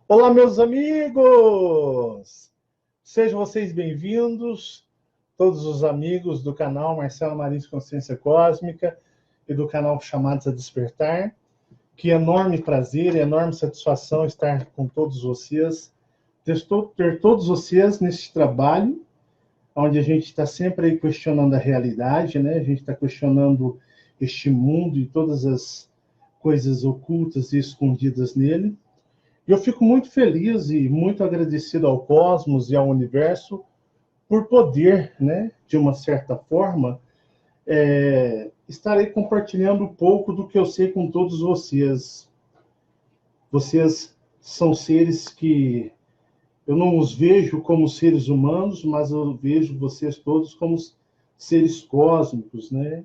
Olá, meus amigos! Sejam vocês bem-vindos, todos os amigos do canal Marcelo Marins Consciência Cósmica e do canal Chamados a Despertar. Que enorme prazer, enorme satisfação estar com todos vocês, ter todos vocês nesse trabalho, onde a gente está sempre aí questionando a realidade, né? A gente está questionando este mundo e todas as coisas ocultas e escondidas nele. E eu fico muito feliz e muito agradecido ao cosmos e ao universo por poder, né, de uma certa forma, estar aí compartilhando um pouco do que eu sei com todos vocês. Vocês são seres que eu não os vejo como seres humanos, mas eu vejo vocês todos como seres cósmicos, né?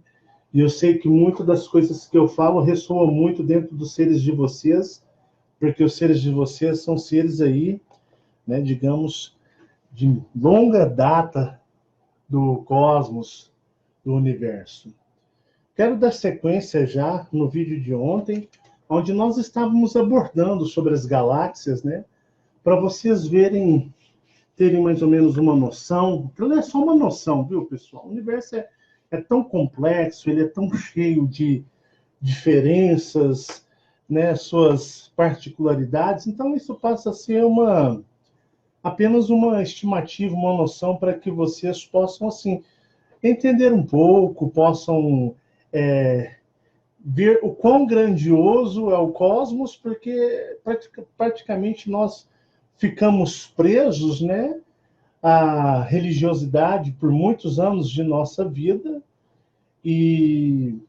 E eu sei que muitas das coisas que eu falo ressoam muito dentro dos seres de vocês, porque os seres de vocês são seres aí, né, digamos, de longa data do cosmos, do universo. Quero dar sequência já no vídeo de ontem, onde nós estávamos abordando sobre as galáxias, né, para vocês verem, terem mais ou menos uma noção. Não é só uma noção, viu, pessoal? O universo é tão complexo, ele é tão cheio de diferenças, né, suas particularidades. Então, isso passa a ser apenas uma estimativa, uma noção para que vocês possam, assim, entender um pouco, possam ver o quão grandioso é o cosmos, porque praticamente nós ficamos presos, né, à religiosidade por muitos anos de nossa vida e,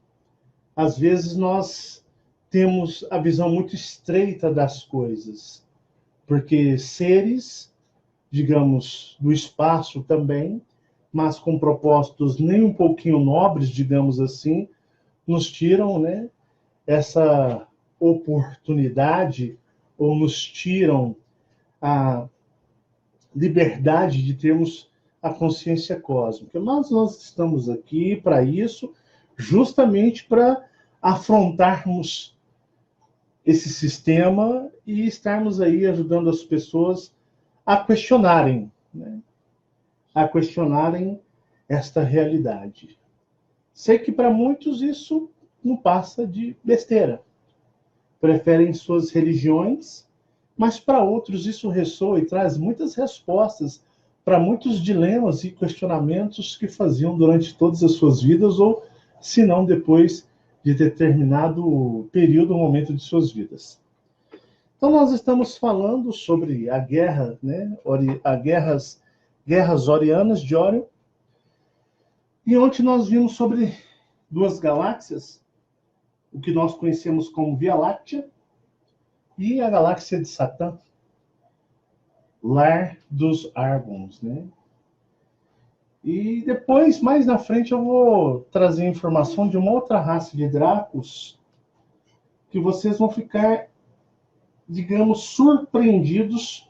às vezes, nós temos a visão muito estreita das coisas, porque seres, digamos, do espaço também, mas com propósitos nem um pouquinho nobres, digamos assim, nos tiram, né, essa oportunidade ou nos tiram a liberdade de termos a consciência cósmica. Mas nós estamos aqui para isso, justamente para afrontarmos esse sistema e estarmos aí ajudando as pessoas a questionarem, né? A questionarem esta realidade. Sei que para muitos isso não passa de besteira. Preferem suas religiões, mas para outros isso ressoa e traz muitas respostas para muitos dilemas e questionamentos que faziam durante todas as suas vidas, ou se não depois de determinado período ou momento de suas vidas. Então, nós estamos falando sobre a guerra, né? Guerras Orianas de Órion. E ontem nós vimos sobre duas galáxias, o que nós conhecemos como Via Láctea e a galáxia de Satã, lar dos Argons, né? E depois, mais na frente, eu vou trazer informação de uma outra raça de Dracos que vocês vão ficar, digamos, surpreendidos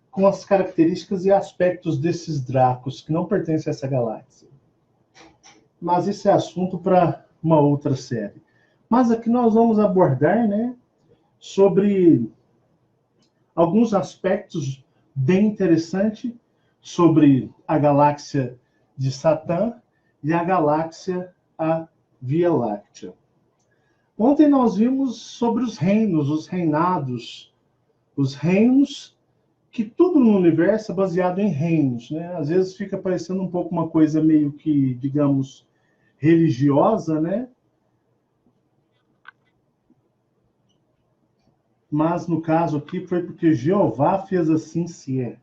com as características e aspectos desses Dracos, que não pertencem a essa galáxia. Mas isso é assunto para uma outra série. Mas aqui nós vamos abordar, né, sobre alguns aspectos bem interessantes sobre a galáxia de Satã e a galáxia a Via Láctea. Ontem nós vimos sobre os reinos, os reinados, os reinos, que tudo no universo é baseado em reinos, né? Às vezes fica parecendo um pouco uma coisa meio que, digamos, religiosa, né? Mas no caso aqui foi porque Jeová fez assim se é,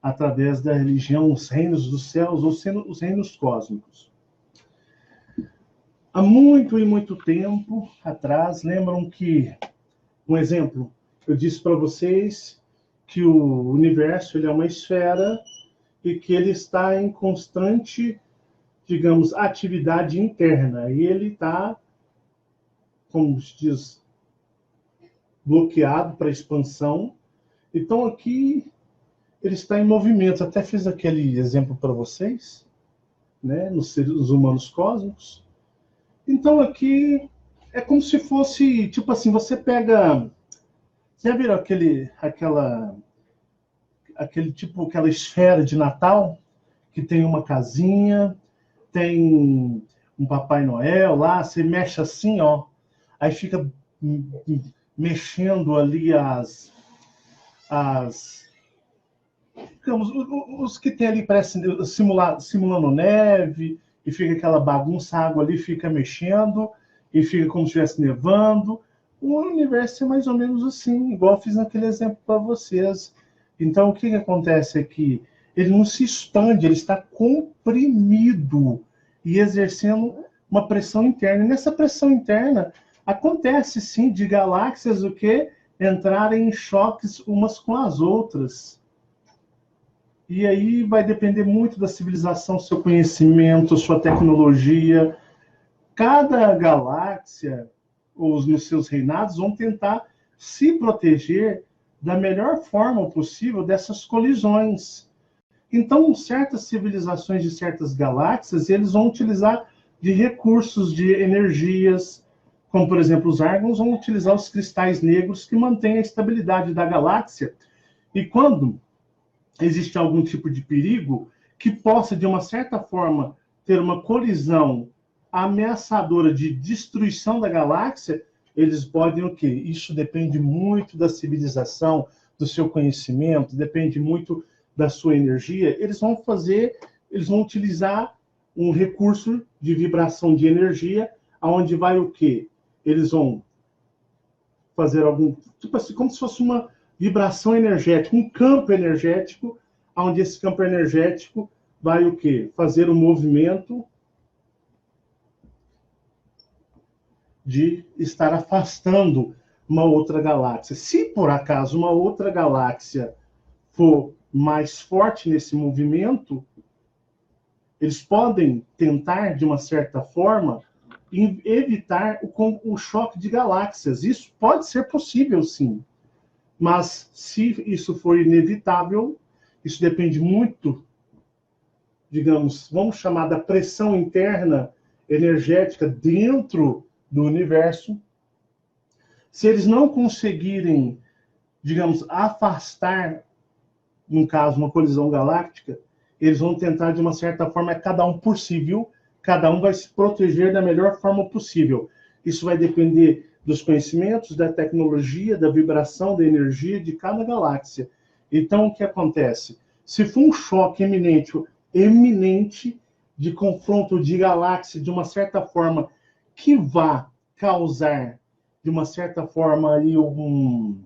através da religião, os reinos dos céus, ou sendo os reinos cósmicos. Há muito e muito tempo atrás, lembram que, um exemplo, eu disse para vocês que o universo ele é uma esfera e que ele está em constante, digamos, atividade interna. E ele está, como se diz, bloqueado para expansão. Então, aqui, ele está em movimento. Até fiz aquele exemplo para vocês, né, nos seres humanos cósmicos. Então, aqui, é como se fosse, tipo assim, você Já viram aquela esfera de Natal que tem uma casinha, tem um Papai Noel lá, você mexe assim, ó, aí fica mexendo ali digamos, os que tem ali parece simulando neve, e fica aquela bagunça, a água ali fica mexendo, e fica como se estivesse nevando. O universo é mais ou menos assim, igual eu fiz naquele exemplo para vocês. Então, o que acontece aqui? Ele não se expande, ele está comprimido e exercendo uma pressão interna. E nessa pressão interna, acontece sim de galáxias o que entrarem em choques umas com as outras. E aí vai depender muito da civilização, seu conhecimento, sua tecnologia. Cada galáxia, os nos seus reinados, vão tentar se proteger da melhor forma possível dessas colisões. Então, certas civilizações de certas galáxias, eles vão utilizar de recursos, de energias, como, por exemplo, os Argons vão utilizar os cristais negros que mantêm a estabilidade da galáxia. E quando existe algum tipo de perigo que possa, de uma certa forma, ter uma colisão ameaçadora de destruição da galáxia, eles podem o quê? Isso depende muito da civilização, do seu conhecimento, depende muito da sua energia. Eles vão utilizar um recurso de vibração de energia, aonde vai o quê? Eles vão fazer algum, tipo assim, como se fosse uma vibração energética, um campo energético, onde esse campo energético vai o quê? Fazer o movimento de estar afastando uma outra galáxia. Se por acaso uma outra galáxia for mais forte nesse movimento, eles podem tentar, de uma certa forma, evitar o choque de galáxias. Isso pode ser possível, sim. Mas se isso for inevitável, isso depende muito, digamos, vamos chamar da pressão interna energética dentro do universo. Se eles não conseguirem, digamos, afastar, no caso, uma colisão galáctica, eles vão tentar, de uma certa forma, cada um por si, viu? Cada um vai se proteger da melhor forma possível. Isso vai depender dos conhecimentos, da tecnologia, da vibração, da energia de cada galáxia. Então, o que acontece? Se for um choque eminente de confronto de galáxia, de uma certa forma, que vá causar, de uma certa forma, aí, uma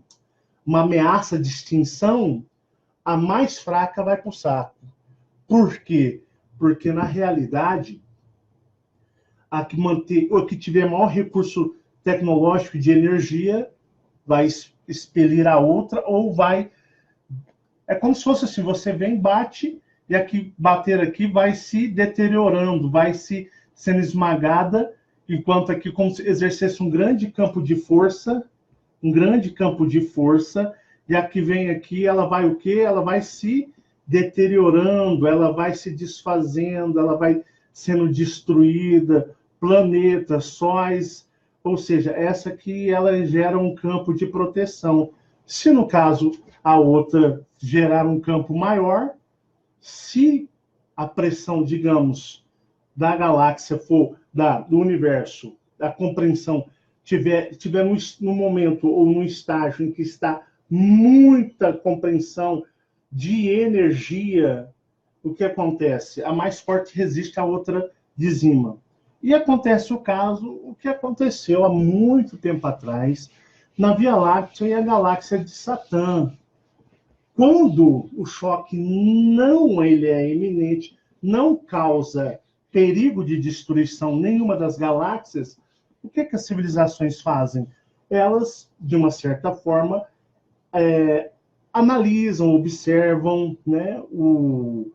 ameaça de extinção, a mais fraca vai para o saco. Por quê? Porque, na realidade, a que tiver maior recurso tecnológico de energia vai expelir a outra, ou vai... É como se fosse assim, você vem, bate, e aqui, bater aqui vai se deteriorando, vai se sendo esmagada, enquanto aqui como se exercesse um grande campo de força, e a que vem aqui, ela vai o quê? Ela vai se deteriorando, ela vai se desfazendo, ela vai sendo destruída, planetas, sóis, ou seja, essa aqui ela gera um campo de proteção. Se no caso a outra gerar um campo maior, se a pressão, digamos, da galáxia for do universo, da compreensão tiver no momento ou no estágio em que está muita compreensão de energia, o que acontece? A mais forte resiste, a outra dizima. E acontece o que aconteceu há muito tempo atrás na Via Láctea e a galáxia de Satã. Quando o choque não ele é iminente, não causa perigo de destruição nenhuma das galáxias, o que as civilizações fazem? Elas, de uma certa forma, analisam, observam, né, o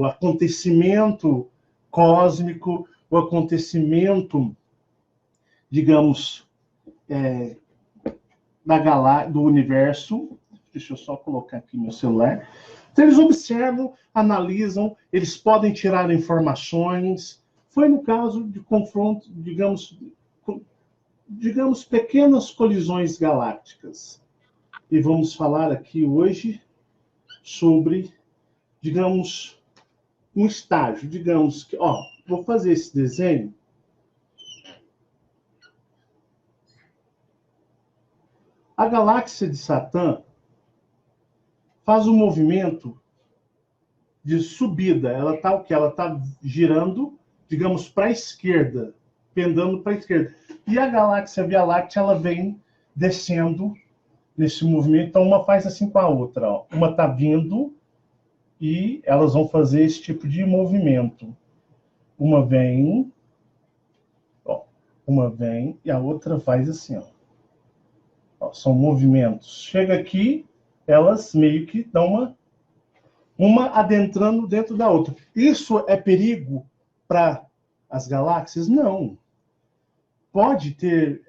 acontecimento cósmico, o acontecimento, digamos, do universo. Deixa eu só colocar aqui meu celular. Então, eles observam, analisam, eles podem tirar informações. Foi no caso de confronto, digamos pequenas colisões galácticas. e vamos falar aqui hoje sobre, digamos, um estágio. Digamos que, vou fazer esse desenho. A galáxia de Satã faz um movimento de subida. Ela está o quê? Ela está girando, digamos, para a esquerda, pendendo para a esquerda. E a galáxia Via Láctea, ela vem descendo nesse movimento. Então, uma faz assim com a outra. Ó. Uma está vindo e elas vão fazer esse tipo de movimento. Uma vem, uma vem e a outra faz assim. Ó, são movimentos. Chega aqui, elas meio que dão uma adentrando dentro da outra. Isso é perigo para as galáxias? Não. Pode ter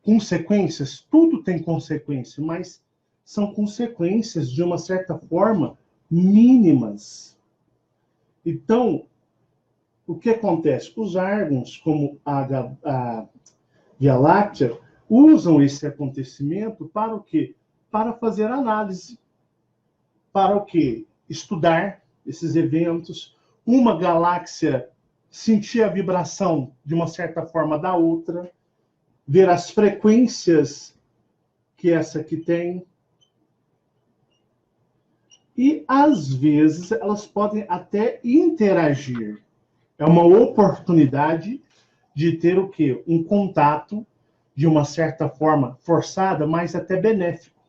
consequências, tudo tem consequência, mas são consequências, de uma certa forma, mínimas. Então, o que acontece? Os órgãos, como a Via Láctea, usam esse acontecimento para o quê? Para fazer análise. Para o quê? Estudar esses eventos. Uma galáxia sentir a vibração de uma certa forma da outra, ver as frequências que essa aqui tem. E, às vezes, elas podem até interagir. É uma oportunidade de ter o quê? Um contato de uma certa forma forçada, mas até benéfico.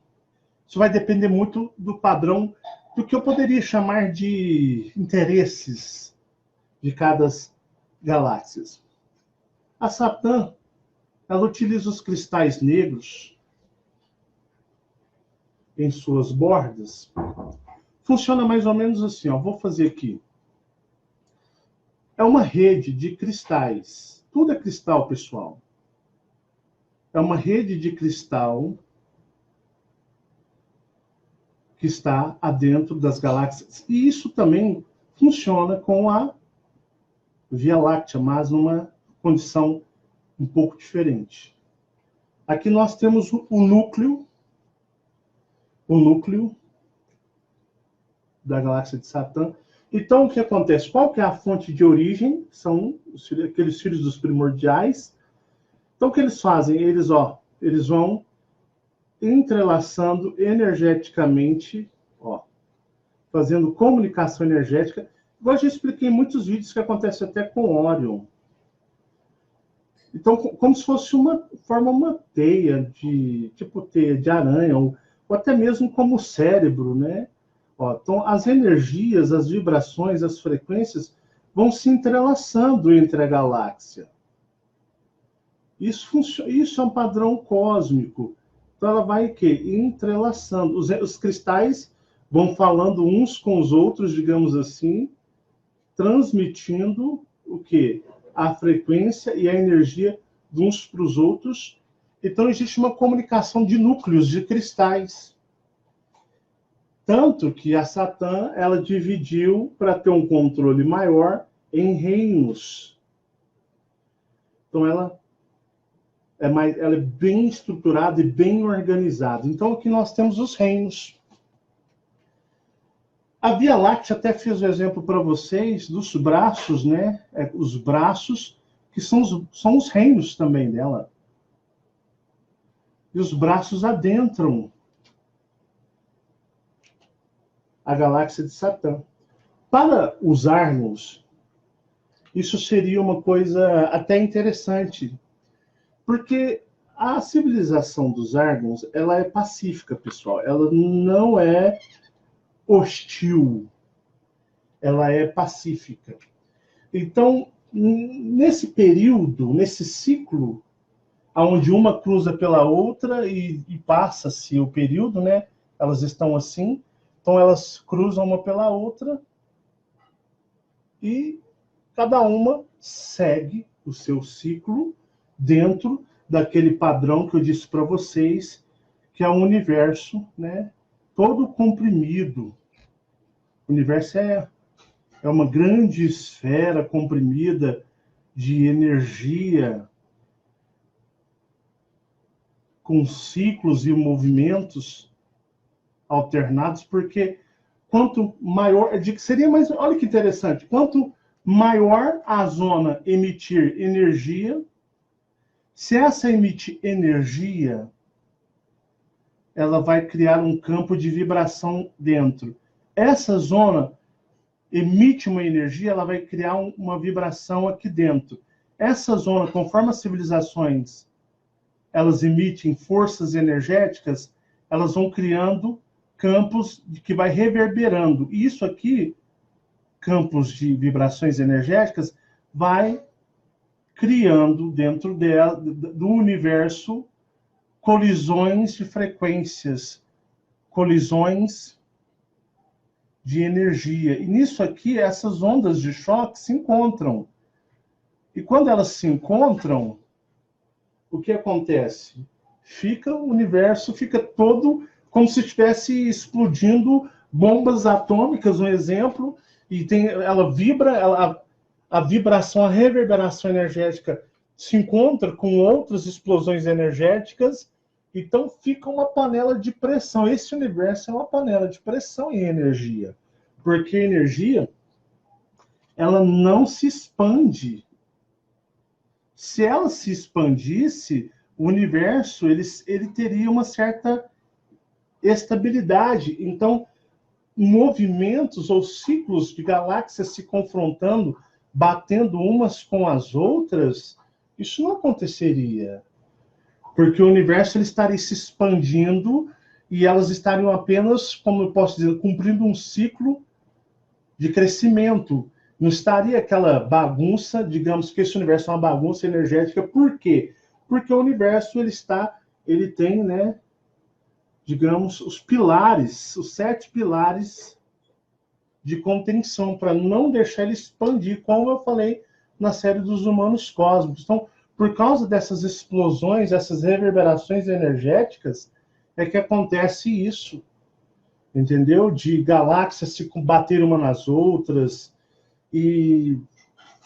Isso vai depender muito do padrão, do que eu poderia chamar de interesses de cada galáxia. A Satã, ela utiliza os cristais negros em suas bordas. Funciona mais ou menos assim, vou fazer aqui. É uma rede de cristais. Tudo é cristal, pessoal. É uma rede de cristal que está adentro das galáxias. E isso também funciona com a Via Láctea, mas numa condição um pouco diferente. Aqui nós temos o núcleo da galáxia de Satã. Então, o que acontece? Qual que é a fonte de origem? São aqueles filhos dos primordiais. Então, o que eles fazem? Eles vão entrelaçando energeticamente, fazendo comunicação energética. Igual eu já expliquei em muitos vídeos que acontece até com Órion. Então, como se fosse uma teia tipo teia de aranha, ou até mesmo como o cérebro, né? Então, as energias, as vibrações, as frequências vão se entrelaçando entre a galáxia. Isso é um padrão cósmico. Então, ela vai o quê? Entrelaçando. Os cristais vão falando uns com os outros, digamos assim, transmitindo o quê? A frequência e a energia de uns para os outros. Então, existe uma comunicação de núcleos de cristais. Tanto que a Satã, ela dividiu, para ter um controle maior, em reinos. Então, ela é bem estruturada e bem organizada. Então, aqui nós temos os reinos. A Via Láctea até fiz o exemplo para vocês dos braços, né? Os braços, que são os reinos também dela. E os braços adentram a galáxia de Satã. Para usarmos, isso seria uma coisa até interessante, porque a civilização dos Argons, ela é pacífica, pessoal. Ela não é hostil. Ela é pacífica. Então, nesse período, nesse ciclo, onde uma cruza pela outra e passa-se o período, né? Elas estão assim, então elas cruzam uma pela outra e cada uma segue o seu ciclo dentro daquele padrão que eu disse para vocês, que é um universo, né, todo comprimido. O universo é uma grande esfera comprimida de energia. com ciclos e movimentos alternados, porque quanto maior, seria mais, olha que interessante, quanto maior a zona emitir energia, se essa emite energia, ela vai criar um campo de vibração dentro. Essa zona emite uma energia, ela vai criar uma vibração aqui dentro. Essa zona, conforme as civilizações elas emitem forças energéticas, elas vão criando campos que vai reverberando. E isso aqui, campos de vibrações energéticas, vai criando dentro do universo colisões de frequências, colisões de energia. E nisso aqui, essas ondas de choque se encontram. E quando elas se encontram, o que acontece? O universo fica todo como se estivesse explodindo bombas atômicas, um exemplo, e ela vibra, a vibração, a reverberação energética se encontra com outras explosões energéticas, então fica uma panela de pressão. Esse universo é uma panela de pressão em energia, porque a energia, ela não se expande. Se ela se expandisse, o universo ele teria uma certa estabilidade. Então, movimentos ou ciclos de galáxias se confrontando, batendo umas com as outras, isso não aconteceria. Porque o universo ele estaria se expandindo e elas estariam apenas, como eu posso dizer, cumprindo um ciclo de crescimento. Não estaria aquela bagunça, digamos que esse universo é uma bagunça energética. Por quê? Porque o universo ele tem, né, digamos, os pilares, os 7 pilares de contenção, para não deixar ele expandir, como eu falei na série dos humanos cósmicos. Então, por causa dessas explosões, essas reverberações energéticas, é que acontece isso, entendeu? De galáxias se bater uma nas outras, e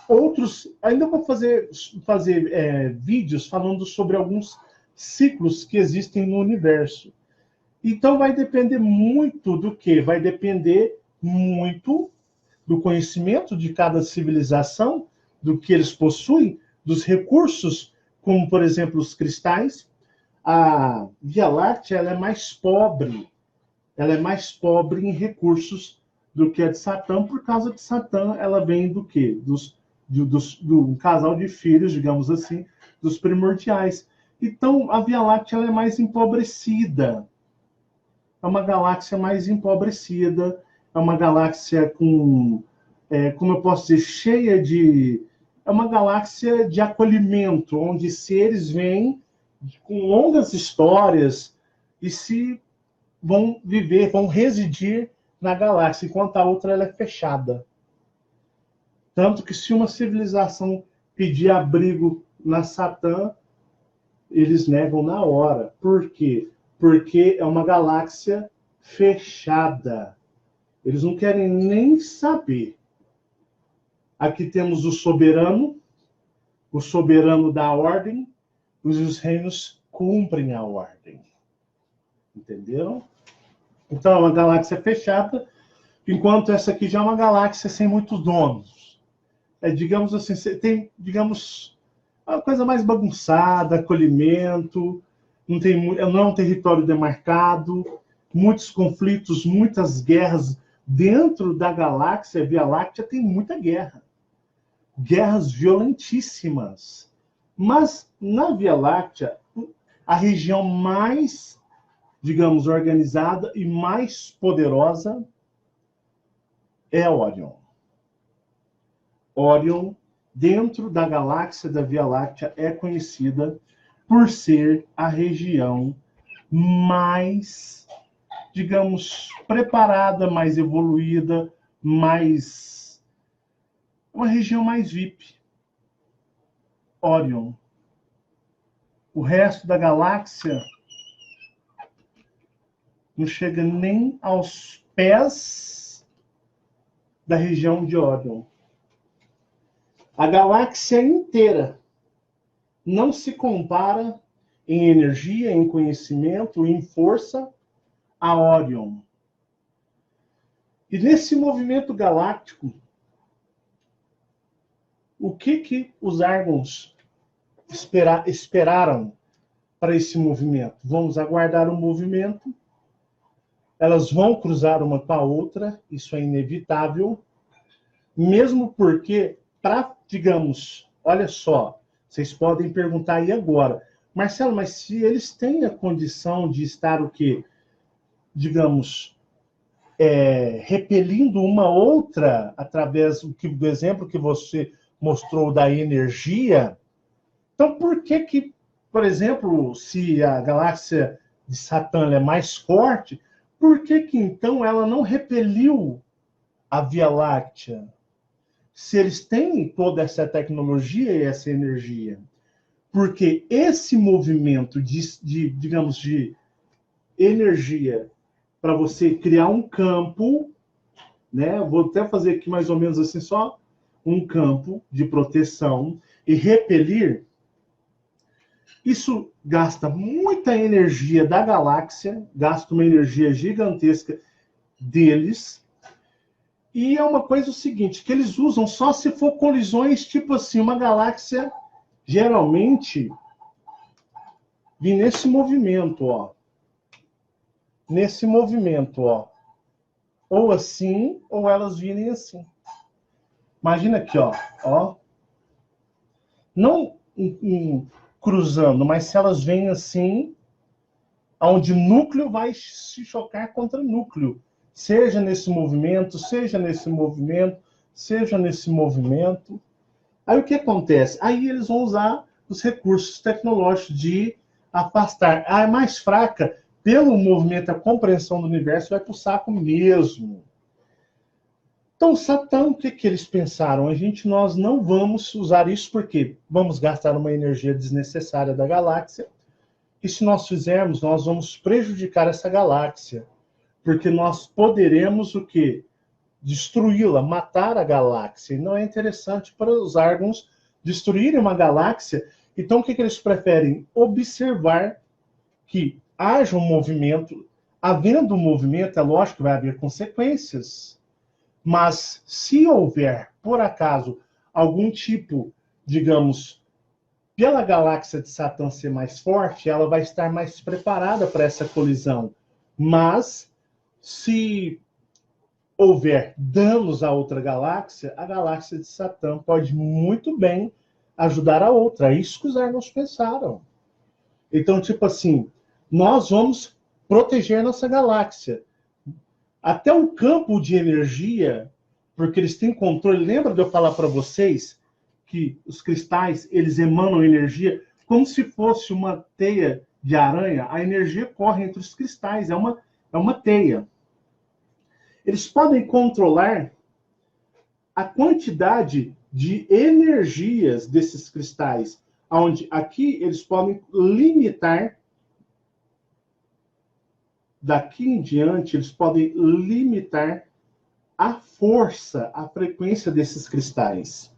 outros... Ainda vou fazer vídeos falando sobre alguns ciclos que existem no universo. Então, vai depender muito do quê? Vai depender muito do conhecimento de cada civilização, do que eles possuem, dos recursos, como, por exemplo, os cristais. A Via Láctea ela é mais pobre. Ela é mais pobre em recursos do que a de Satã, por causa que Satã ela vem do quê? Do casal de filhos, digamos assim, dos primordiais. Então, a Via Láctea ela é mais empobrecida. É uma galáxia mais empobrecida, é uma galáxia com, como eu posso dizer, cheia de... É uma galáxia de acolhimento, onde seres vêm com longas histórias e vão viver, vão residir na galáxia, enquanto a outra ela é fechada. Tanto que se uma civilização pedir abrigo na Satã, eles negam na hora. Por quê? Porque é uma galáxia fechada. Eles não querem nem saber. Aqui temos o soberano dá a ordem, e os reinos cumprem a ordem. Entenderam? Então, é uma galáxia fechada, enquanto essa aqui já é uma galáxia sem muitos donos. Digamos assim, tem, digamos, uma coisa mais bagunçada, acolhimento, não é um território demarcado, muitos conflitos, muitas guerras. Dentro da galáxia Via Láctea tem muita guerra. Guerras violentíssimas. Mas na Via Láctea, a região mais, digamos, organizada e mais poderosa é Órion. Órion, dentro da galáxia da Via Láctea, é conhecida por ser a região mais, digamos, preparada, mais evoluída, uma região mais VIP. Órion. O resto da galáxia não chega nem aos pés da região de Órion. A galáxia inteira não se compara em energia, em conhecimento, em força, a Órion. E nesse movimento galáctico, o que os Argons esperaram para esse movimento? Vamos aguardar o movimento, elas vão cruzar uma com a outra, isso é inevitável, mesmo porque, digamos, olha só, vocês podem perguntar aí agora, Marcelo, mas se eles têm a condição de estar o quê? Digamos, repelindo uma outra através do exemplo que você mostrou da energia, então por que, por exemplo, se a galáxia de Satã é mais forte, por que então ela não repeliu a Via Láctea? Se eles têm toda essa tecnologia e essa energia. Porque esse movimento digamos, de energia para você criar um campo, né? Vou até fazer aqui mais ou menos assim, só um campo de proteção e repelir. Isso gasta muita energia da galáxia, gasta uma energia gigantesca deles. E é uma coisa o seguinte, que eles usam só se for colisões, tipo assim, uma galáxia geralmente vem nesse movimento, ó. Nesse movimento, ó. Ou assim, ou elas virem assim. Imagina aqui, ó. Não cruzando, mas se elas vêm assim, onde núcleo vai se chocar contra núcleo. Seja nesse movimento, seja nesse movimento, seja nesse movimento. Aí o que acontece? Aí eles vão usar os recursos tecnológicos de afastar. A mais fraca, pelo movimento, a compreensão do universo, vai para o saco mesmo. Então, Satã, o que eles pensaram? Nós não vamos usar isso porque vamos gastar uma energia desnecessária da galáxia. E se nós fizermos, nós vamos prejudicar essa galáxia. Porque nós poderemos o quê? Destruí-la, matar a galáxia. E não é interessante para os Argons destruírem uma galáxia. Então, o que eles preferem? Observar que haja um movimento. Havendo um movimento, é lógico que vai haver consequências. Mas se houver, por acaso, algum tipo, digamos, pela galáxia de Satã ser mais forte, ela vai estar mais preparada para essa colisão. Mas, se houver danos a outra galáxia, a galáxia de Satã pode muito bem ajudar a outra. É isso que os Argons pensaram. Então, tipo assim, nós vamos proteger nossa galáxia. Até o campo de energia, porque eles têm controle. Lembra de eu falar para vocês que os cristais, eles emanam energia como se fosse uma teia de aranha? A energia corre entre os cristais, é uma teia. Eles podem controlar a quantidade de energias desses cristais, onde aqui eles podem limitar. Daqui em diante, eles podem limitar a força, a frequência desses cristais.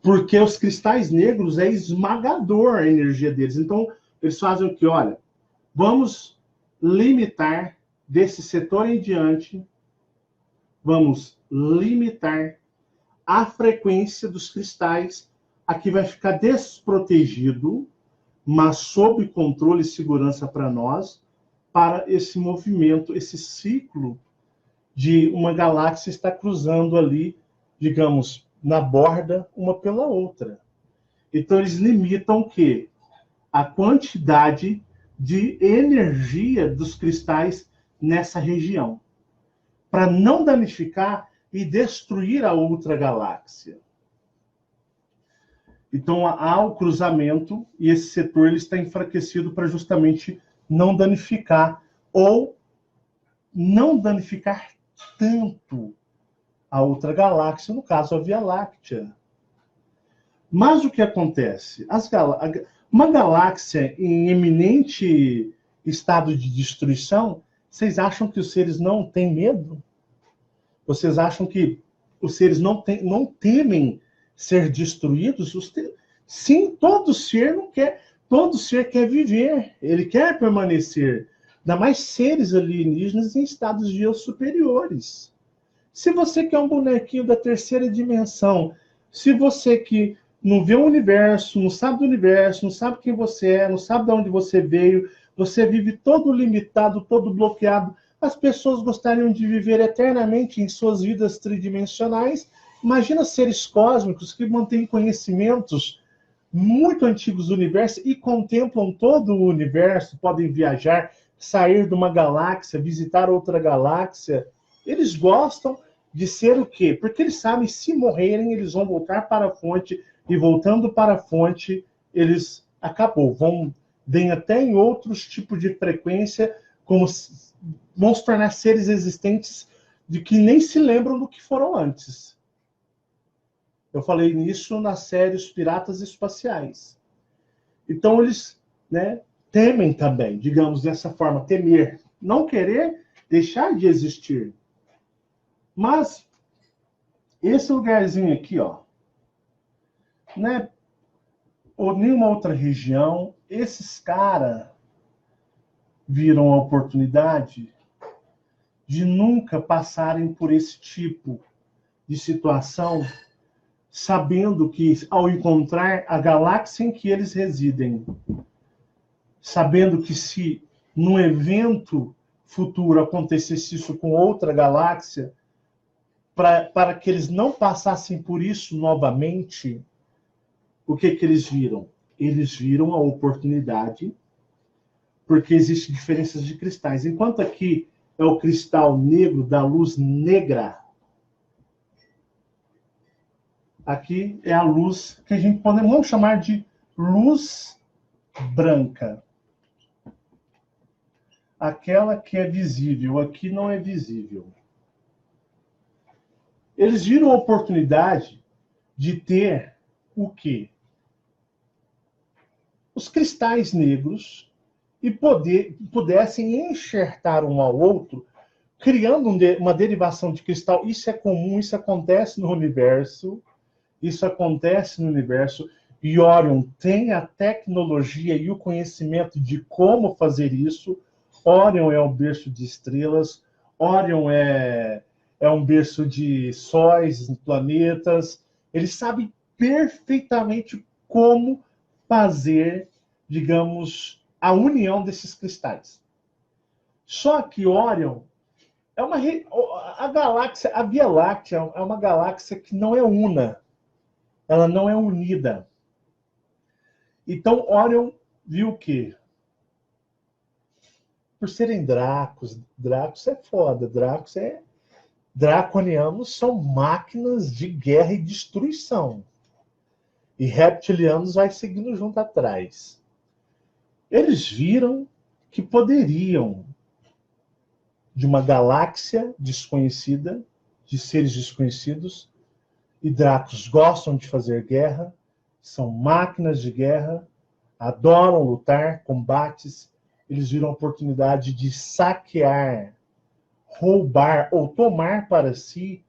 Porque os cristais negros é esmagador a energia deles. Então, eles fazem o que? Olha, vamos limitar desse setor em diante, vamos limitar a frequência dos cristais. Aqui vai ficar desprotegido, mas sob controle e segurança para nós, para esse movimento, esse ciclo de uma galáxia estar cruzando ali, digamos, na borda, uma pela outra. Então, eles limitam o quê? A quantidade de energia dos cristais nessa região, para não danificar e destruir a outra galáxia. Então, há o cruzamento e esse setor ele está enfraquecido para justamente não danificar ou não danificar tanto a outra galáxia, no caso a Via Láctea. Mas o que acontece? Uma galáxia em eminente estado de destruição, vocês acham que os seres não têm medo? Vocês acham que os seres não temem ser destruídos? Sim, todo ser não quer. todo ser quer viver, ele quer permanecer. Ainda mais seres alienígenas em estados de eu superiores. Se você quer um bonequinho da terceira dimensão, se você que não vê o universo, não sabe do universo, não sabe quem você é, não sabe de onde você veio, você vive todo limitado, todo bloqueado, as pessoas gostariam de viver eternamente em suas vidas tridimensionais. Imagina seres cósmicos que mantêm conhecimentos muito antigos do universo e contemplam todo o universo, podem viajar, sair de uma galáxia, visitar outra galáxia. Eles gostam de ser o quê? Porque eles sabem, se morrerem, eles vão voltar para a fonte, e voltando para a fonte, eles vêm até em outros tipos de frequência, como vão se tornar seres existentes de que nem se lembram do que foram antes. Eu falei nisso na série Os Piratas Espaciais. Então eles, né, temem também, digamos dessa forma, temer, não querer deixar de existir. Mas esse lugarzinho aqui, ó, né, ou nenhuma outra região, esses caras viram a oportunidade de nunca passarem por esse tipo de situação, sabendo que, ao encontrar a galáxia em que eles residem, sabendo que se num evento futuro acontecesse isso com outra galáxia, para que eles não passassem por isso novamente, o que eles viram? Eles viram a oportunidade, porque existem diferenças de cristais. Enquanto aqui é o cristal negro da luz negra, aqui é a luz que a gente podemos chamar de luz branca. Aquela que é visível, aqui não é visível. Eles viram a oportunidade de ter o quê? Os cristais negros e pudessem enxertar um ao outro, criando uma derivação de cristal. Isso é comum, isso acontece no universo. Isso acontece no universo. E Orion tem a tecnologia e o conhecimento de como fazer isso. Orion é um berço de estrelas. Orion é um berço de sóis, planetas. Ele sabe perfeitamente como fazer, digamos, a união desses cristais. Só que Orion é a galáxia, a Via Láctea é uma galáxia que não é una. Ela não é unida. Então, Orion viu o quê? Por serem Dracos é foda. Draconianos são máquinas de guerra e destruição. E reptilianos vai seguindo junto atrás. Eles viram que poderiam, de uma galáxia desconhecida, de seres desconhecidos, e Dracos gostam de fazer guerra, são máquinas de guerra, adoram lutar, combates. Eles viram a oportunidade de saquear, roubar ou tomar para si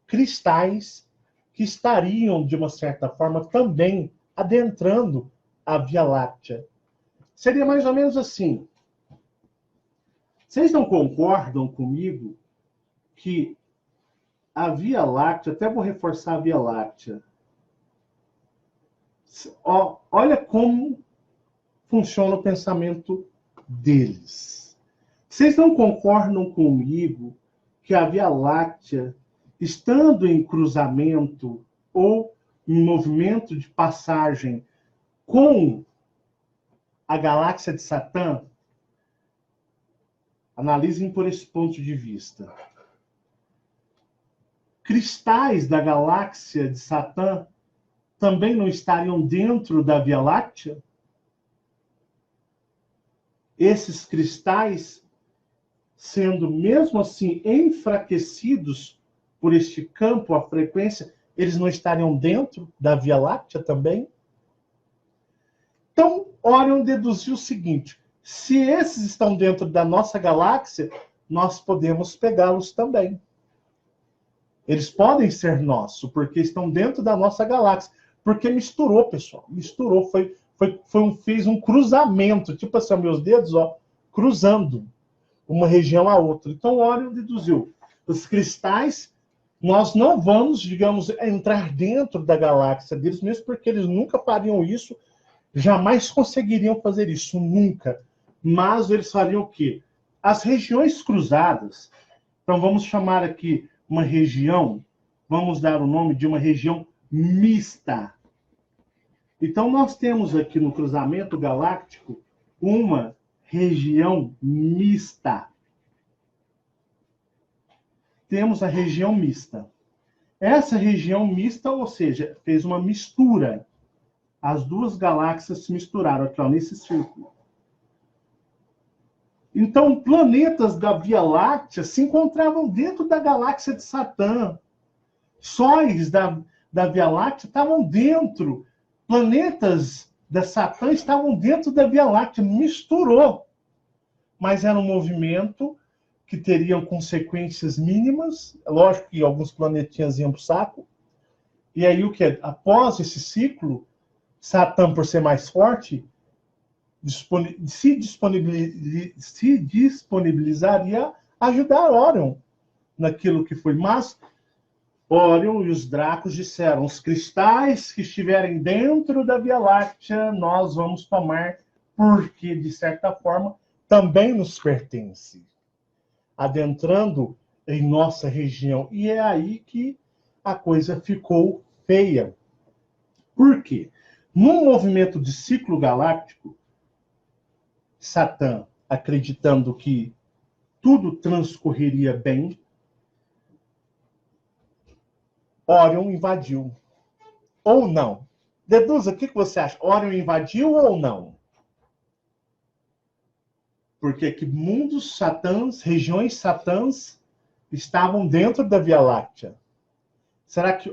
cristais que estariam, de uma certa forma, também adentrando a Via Láctea. Seria mais ou menos assim. Vocês não concordam comigo que a Via Láctea, até vou reforçar a Via Láctea, olha como funciona o pensamento deles. Vocês não concordam comigo que a Via Láctea, estando em cruzamento ou em movimento de passagem com a galáxia de Satã? Analisem por esse ponto de vista. Cristais da galáxia de Satã também não estariam dentro da Via Láctea? Esses cristais, sendo mesmo assim enfraquecidos por este campo, a frequência, eles não estariam dentro da Via Láctea também? Então, Orion deduziu o seguinte: se esses estão dentro da nossa galáxia, nós podemos pegá-los também. Eles podem ser nossos, porque estão dentro da nossa galáxia. Porque misturou, pessoal. Misturou, fez um cruzamento, tipo assim, meus dedos, ó, cruzando uma região a outra. Então, Órion deduziu, os cristais, nós não vamos, digamos, entrar dentro da galáxia deles, mesmo porque eles nunca fariam isso, jamais conseguiriam fazer isso, nunca. Mas eles fariam o quê? As regiões cruzadas, então vamos chamar aqui uma região, vamos dar o nome de uma região mista. Então, nós temos aqui no cruzamento galáctico uma região mista. Temos a região mista. Essa região mista, ou seja, fez uma mistura. As duas galáxias se misturaram aqui, ó, nesse círculo. Então, planetas da Via Láctea se encontravam dentro da galáxia de Satã. Sóis da Via Láctea estavam dentro. Planetas da Satã estavam dentro da Via Láctea. Misturou. Mas era um movimento que teriam consequências mínimas. Lógico que alguns planetinhas iam para o saco. E aí, o que? Após esse ciclo, Satã, por ser mais forte, se disponibilizaria a ajudar Órion naquilo que foi. Mas Órion e os Dracos disseram, os cristais que estiverem dentro da Via Láctea, nós vamos tomar, porque, de certa forma, também nos pertence, adentrando em nossa região. E é aí que a coisa ficou feia. Por quê? Num movimento de ciclo galáctico, Satã, acreditando que tudo transcorreria bem, Órion invadiu. Ou não? Deduza, o que você acha? Órion invadiu ou não? Porque que mundos satãs, regiões satãs, estavam dentro da Via Láctea. Será que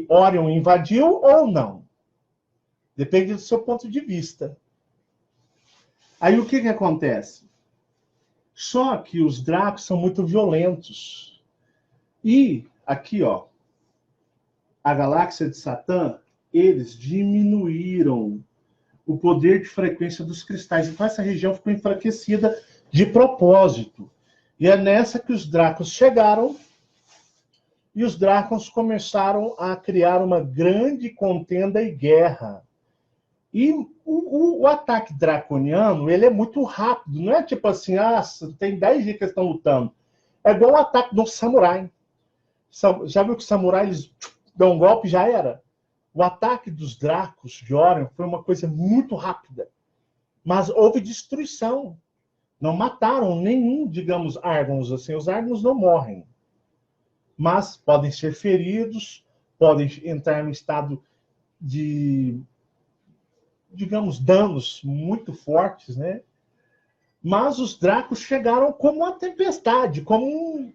Órion invadiu ou não? Depende do seu ponto de vista. Aí o que acontece? Só que os Dracos são muito violentos. E aqui, ó, a galáxia de Satã, eles diminuíram o poder de frequência dos cristais. Então essa região ficou enfraquecida de propósito. E é nessa que os Dracos chegaram e os Dracos começaram a criar uma grande contenda e guerra. E o ataque draconiano, ele é muito rápido. Não é tipo assim, tem 10 dias que eles estão lutando. É igual o ataque de um samurai. Já viu que os samurais eles dão um golpe e já era? O ataque dos Dracos de Órion foi uma coisa muito rápida. Mas houve destruição. Não mataram nenhum, digamos, Argons. Assim, os Argons não morrem. Mas podem ser feridos, podem entrar no estado de, digamos, danos muito fortes, né? Mas os Dracos chegaram como uma tempestade, como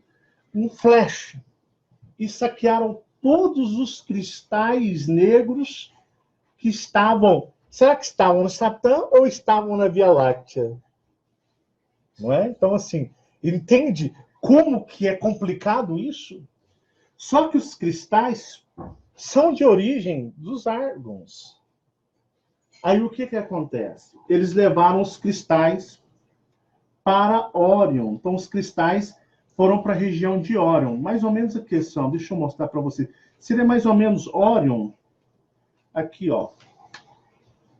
um flash, e saquearam todos os cristais negros que estavam... Será que estavam no Satã ou estavam na Via Láctea? Não é? Então, assim, entende como que é complicado isso? Só que os cristais são de origem dos Argons. Aí o que acontece? Eles levaram os cristais para Órion. Então, os cristais foram para a região de Órion. Mais ou menos aqui, são. Deixa eu mostrar para você. Seria mais ou menos Órion. Aqui, ó.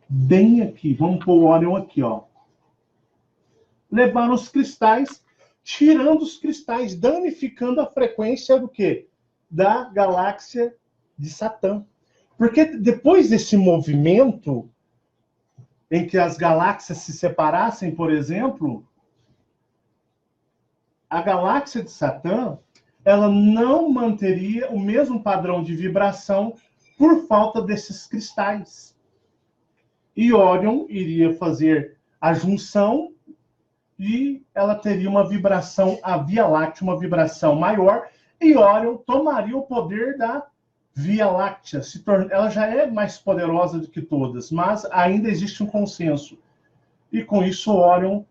Bem aqui. Vamos pôr o Órion aqui, ó. Levaram os cristais, tirando os cristais, danificando a frequência do quê? Da galáxia de Satã. Porque depois desse movimento em que as galáxias se separassem, por exemplo, a galáxia de Satã, ela não manteria o mesmo padrão de vibração por falta desses cristais. E Órion iria fazer a junção e ela teria uma vibração, a Via Láctea, uma vibração maior, e Órion tomaria o poder da Via Láctea. Ela já é mais poderosa do que todas, mas ainda existe um consenso. E com isso, Órion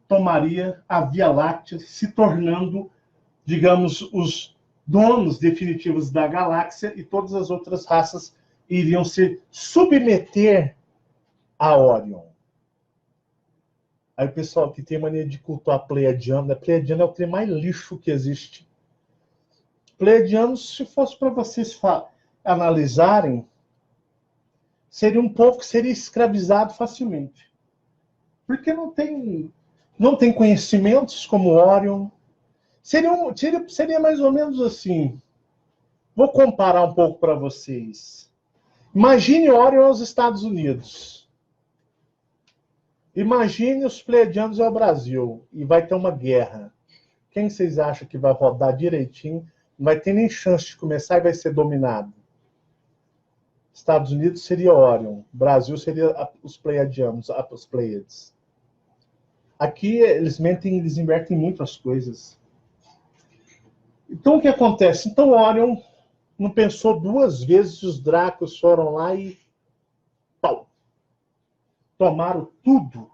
tomaria a Via Láctea, se tornando, digamos, os donos definitivos da galáxia, e todas as outras raças iriam se submeter a Órion. Aí o pessoal que tem mania de cultuar Pleiadiano, né? Pleiadiano é o trem mais lixo que existe. Pleiadianos, se fosse para vocês analisarem, seria um povo que seria escravizado facilmente. Porque não tem conhecimentos como Órion. Seria mais ou menos assim. Vou comparar um pouco para vocês. Imagine Órion aos Estados Unidos. Imagine os Pleiadianos ao Brasil. E vai ter uma guerra. Quem vocês acham que vai rodar direitinho? Não vai ter nem chance de começar e vai ser dominado. Estados Unidos seria Órion. Brasil seria os Pleiadianos, os Pleiades. Aqui eles invertem muito as coisas. Então o que acontece? Então Órion não pensou duas vezes, os Dracos foram lá e pau, tomaram tudo.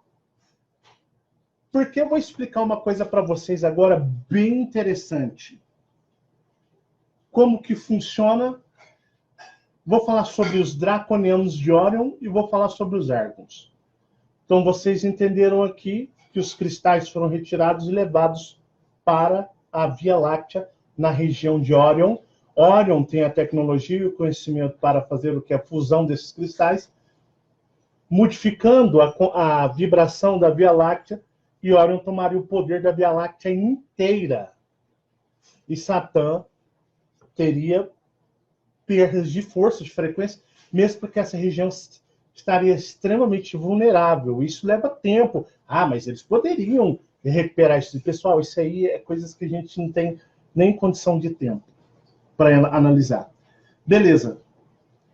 Porque eu vou explicar uma coisa para vocês agora bem interessante. Como que funciona. Vou falar sobre os Draconianos de Órion e vou falar sobre os Argons. Então vocês entenderam aqui que os cristais foram retirados e levados para a Via Láctea na região de Órion. Órion tem a tecnologia e o conhecimento para fazer o que é a fusão desses cristais, modificando a vibração da Via Láctea, e Órion tomaria o poder da Via Láctea inteira. E Satã teria perdas de força, de frequência, mesmo porque essa região estaria extremamente vulnerável. Isso leva tempo. Mas eles poderiam recuperar isso. Pessoal, isso aí é coisas que a gente não tem nem condição de tempo para analisar. Beleza.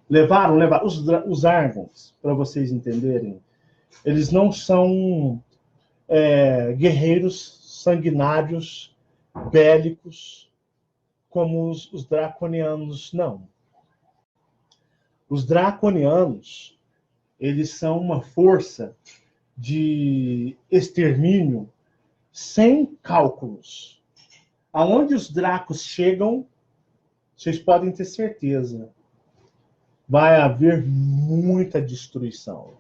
Levaram. Os Argons, para vocês entenderem, eles não são guerreiros sanguinários, bélicos, como os Draconianos, não. Os Draconianos, eles são uma força de extermínio sem cálculos. Aonde os Dracos chegam, vocês podem ter certeza, vai haver muita destruição.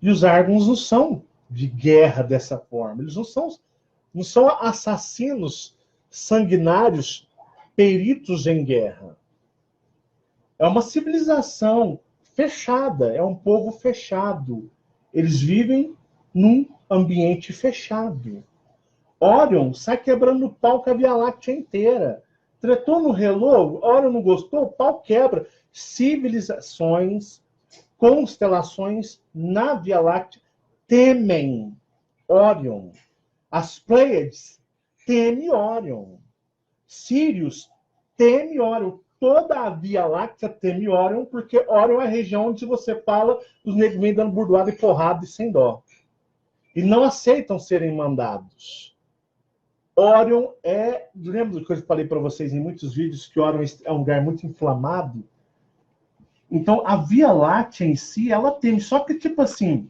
E os Argons não são de guerra dessa forma. Eles não são assassinos sanguinários, peritos em guerra. É uma civilização fechada, é um povo fechado. Eles vivem num ambiente fechado. Órion sai quebrando o pau com a Via Láctea inteira. Tretou no relô, Órion não gostou, o pau quebra. Civilizações, constelações na Via Láctea temem Órion. As Pleiades temem Órion. Sirius teme Órion. Toda a Via Láctea teme Órion, porque Órion é a região onde você fala, os negros vêm dando burdoada e porrada e sem dó. E não aceitam serem mandados. Órion lembra do que eu falei para vocês em muitos vídeos, que Órion é um lugar muito inflamado? Então, a Via Láctea em si, ela teme. Só que, tipo assim,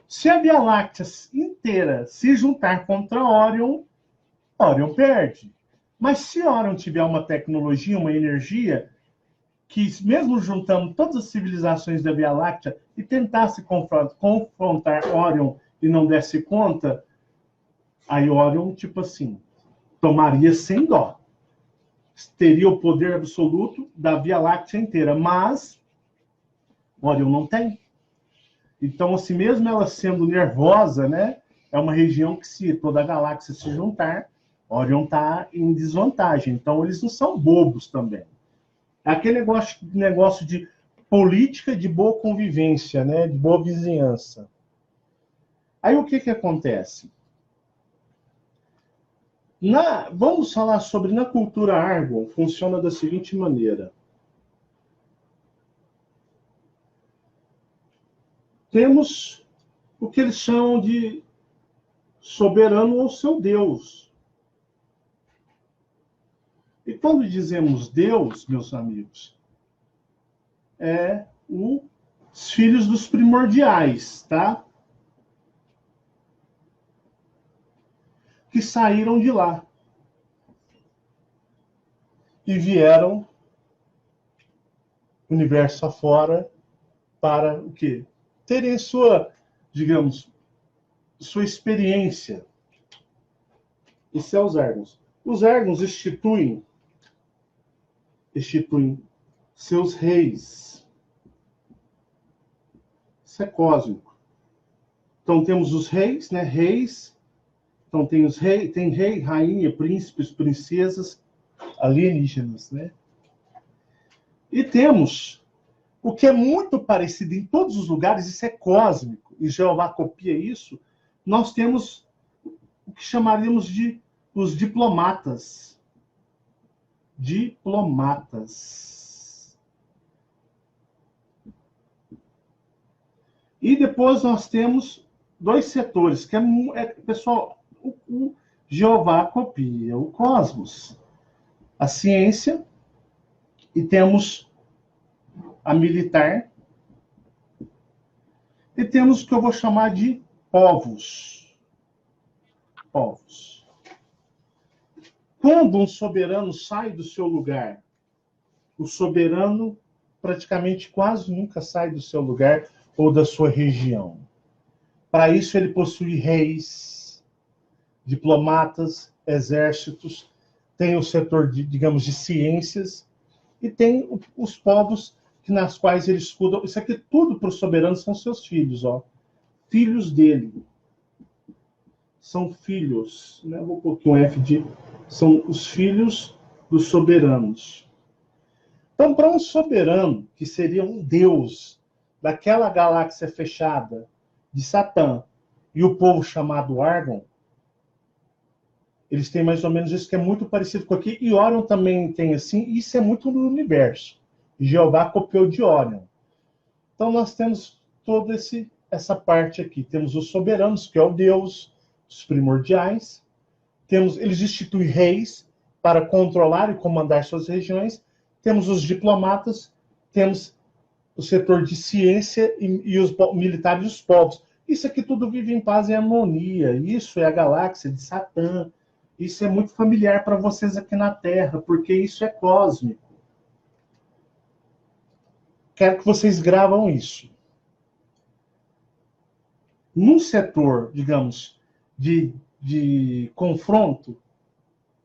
se a Via Láctea inteira se juntar contra Órion, Órion perde. Mas se Órion tiver uma tecnologia, uma energia, que mesmo juntando todas as civilizações da Via Láctea e tentasse confrontar Órion e não desse conta, aí Órion, tipo assim, tomaria sem dó. Teria o poder absoluto da Via Láctea inteira, mas Órion não tem. Então, assim, mesmo ela sendo nervosa, né, é uma região que, se toda a galáxia se juntar, Órion está em desvantagem. Então, eles não são bobos também. É aquele negócio de política de boa convivência, né, de boa vizinhança. Aí, o que acontece? Vamos falar sobre, na cultura Argon, funciona da seguinte maneira. Temos o que eles chamam de soberano ou seu Deus. E quando dizemos Deus, meus amigos, é os filhos dos primordiais, tá? Que saíram de lá e vieram universo afora para o quê? terem sua, digamos, sua experiência. Isso é os Érgons. Os Érgons instituem seus reis. Isso é cósmico. Então temos os reis, né? Reis. Então tem os reis, tem rei, rainha, príncipes, princesas, alienígenas, né? E temos o que é muito parecido em todos os lugares, isso é cósmico, e Jeová copia isso, nós temos o que chamaríamos de os diplomatas. Diplomatas. E depois nós temos dois setores, que pessoal, o Jeová copia o cosmos, a ciência, e temos a militar, e temos o que eu vou chamar de povos. Povos. Quando um soberano sai do seu lugar, o soberano praticamente quase nunca sai do seu lugar ou da sua região. Para isso, ele possui reis, diplomatas, exércitos, tem o setor, digamos, de ciências, e tem os povos nas quais eles cuidam. Isso aqui tudo para o soberano são seus filhos, ó. Filhos dele. São filhos, né? Vou colocar um F de... São os filhos dos soberanos. Então, para um soberano, que seria um deus daquela galáxia fechada de Satã, e o povo chamado Argon, eles têm mais ou menos isso que é muito parecido com aqui, e Orion também tem assim, e isso é muito no universo. Jeová copiou de Orion. Então nós temos toda essa parte aqui. Temos os soberanos, que é o deus, os primordiais. Eles instituem reis para controlar e comandar suas regiões. Temos os diplomatas, temos o setor de ciência e os militares e os povos. Isso aqui tudo vive em paz e harmonia. Isso é a galáxia de Satã. Isso é muito familiar para vocês aqui na Terra, porque isso é cósmico. Quero que vocês gravam isso. Num setor, digamos, de confronto,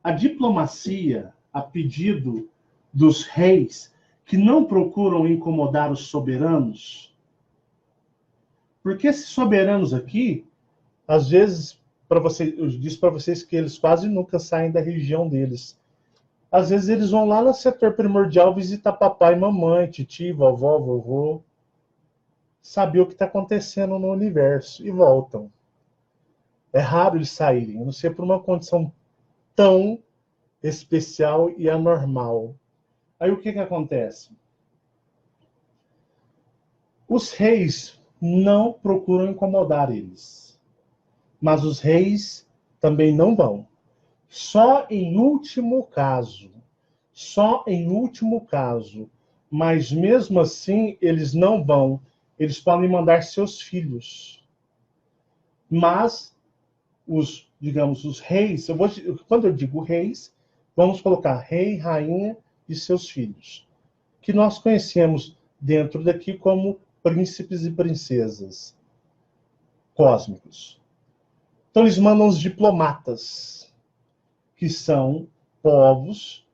a diplomacia, a pedido dos reis, que não procuram incomodar os soberanos, porque esses soberanos aqui, às vezes, eu disse para vocês que eles quase nunca saem da região deles. Às vezes eles vão lá no setor primordial visitar papai, mamãe, titi, vovó, vovô, saber o que está acontecendo no universo e voltam. É raro eles saírem, a não ser por uma condição tão especial e anormal. Aí o que acontece? Os reis não procuram incomodar eles, mas os reis também não vão. Só em último caso, mas mesmo assim eles não vão, eles podem mandar seus filhos. Mas digamos, os reis, quando eu digo reis, vamos colocar rei, rainha e seus filhos, que nós conhecemos dentro daqui como príncipes e princesas cósmicos. Então eles mandam os diplomatas, que são povos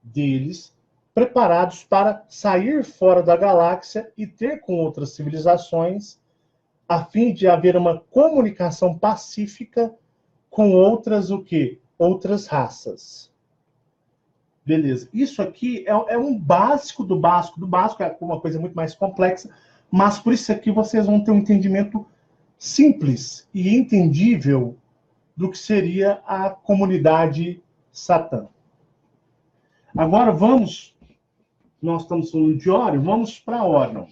deles preparados para sair fora da galáxia e ter com outras civilizações, a fim de haver uma comunicação pacífica com outras outras raças. Beleza. Isso aqui é um básico do básico do básico, é uma coisa muito mais complexa, mas por isso aqui vocês vão ter um entendimento simples e entendível do que seria a comunidade Satã. Agora nós estamos falando de Orion, vamos para Orion.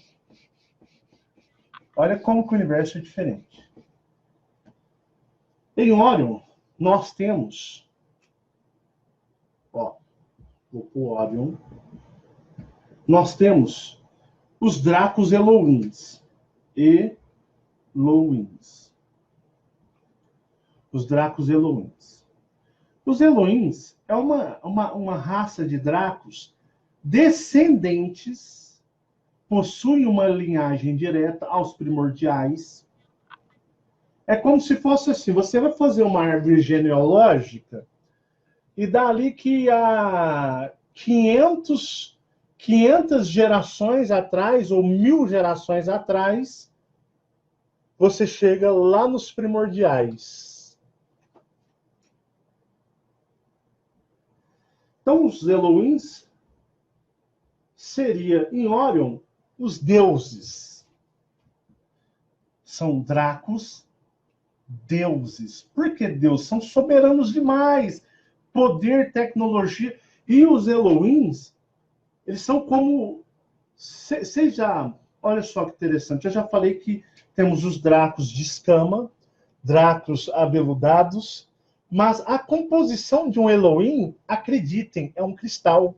Olha como que o universo é diferente. Em Orion, nós temos, vou pôr Orion, nós temos os Dracos Elohims. Os Dracos Elohims. Os Elohims é uma raça de Dracos descendentes possuem uma linhagem direta aos primordiais. É como se fosse assim, você vai fazer uma árvore genealógica e dali que há 500 gerações atrás, ou 1000 gerações atrás, você chega lá nos primordiais. Então, os Elohims seria, em Orion, os deuses. São Dracos, deuses. Por que deuses? São soberanos demais. Poder, tecnologia. E os Elohims, eles são como... Vocês já... Olha só que interessante. Eu já falei que temos os Dracos de escama, Dracos aveludados, mas a composição de um Elohim, acreditem, é um cristal.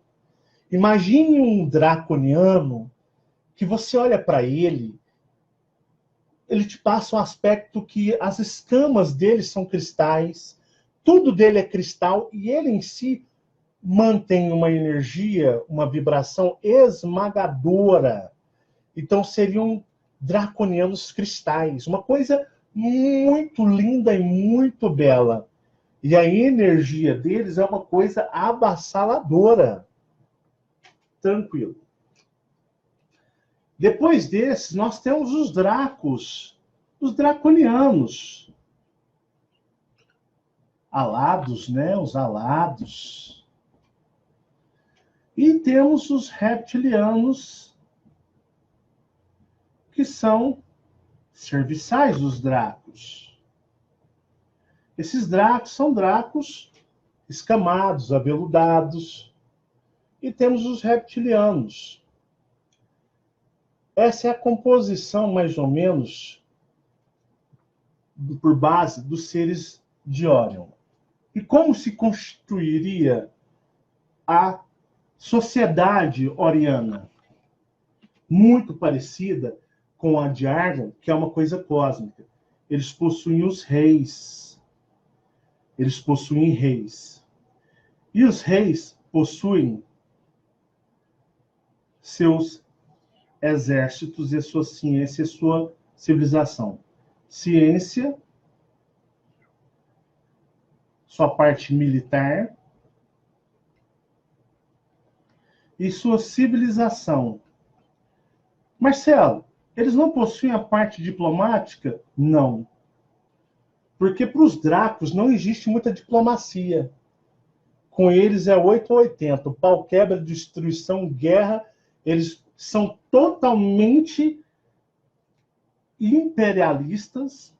Imagine um draconiano que você olha para ele te passa um aspecto que as escamas dele são cristais, tudo dele é cristal e ele em si mantém uma energia, uma vibração esmagadora. Então seriam draconianos cristais, uma coisa muito linda e muito bela. E a energia deles é uma coisa avassaladora. Tranquilo. Depois desses, nós temos os Dracos, os draconianos. Alados, né? Os alados. E temos os reptilianos, que são serviçais dos Dracos. Esses Dracos são Dracos escamados, aveludados. E temos os reptilianos. Essa é a composição, mais ou menos, por base dos seres de Orion. E como se constituiria a sociedade oriana? Muito parecida com a de Argon, que é uma coisa cósmica. Eles possuem os reis. Eles possuem reis. E os reis possuem seus exércitos e sua ciência e sua civilização. Ciência, sua parte militar, e sua civilização. Marcelo, eles não possuem a parte diplomática? Não. Porque para os Dracos não existe muita diplomacia. Com eles é 8 ou 80. O pau quebra, destruição, guerra. Eles são totalmente imperialistas.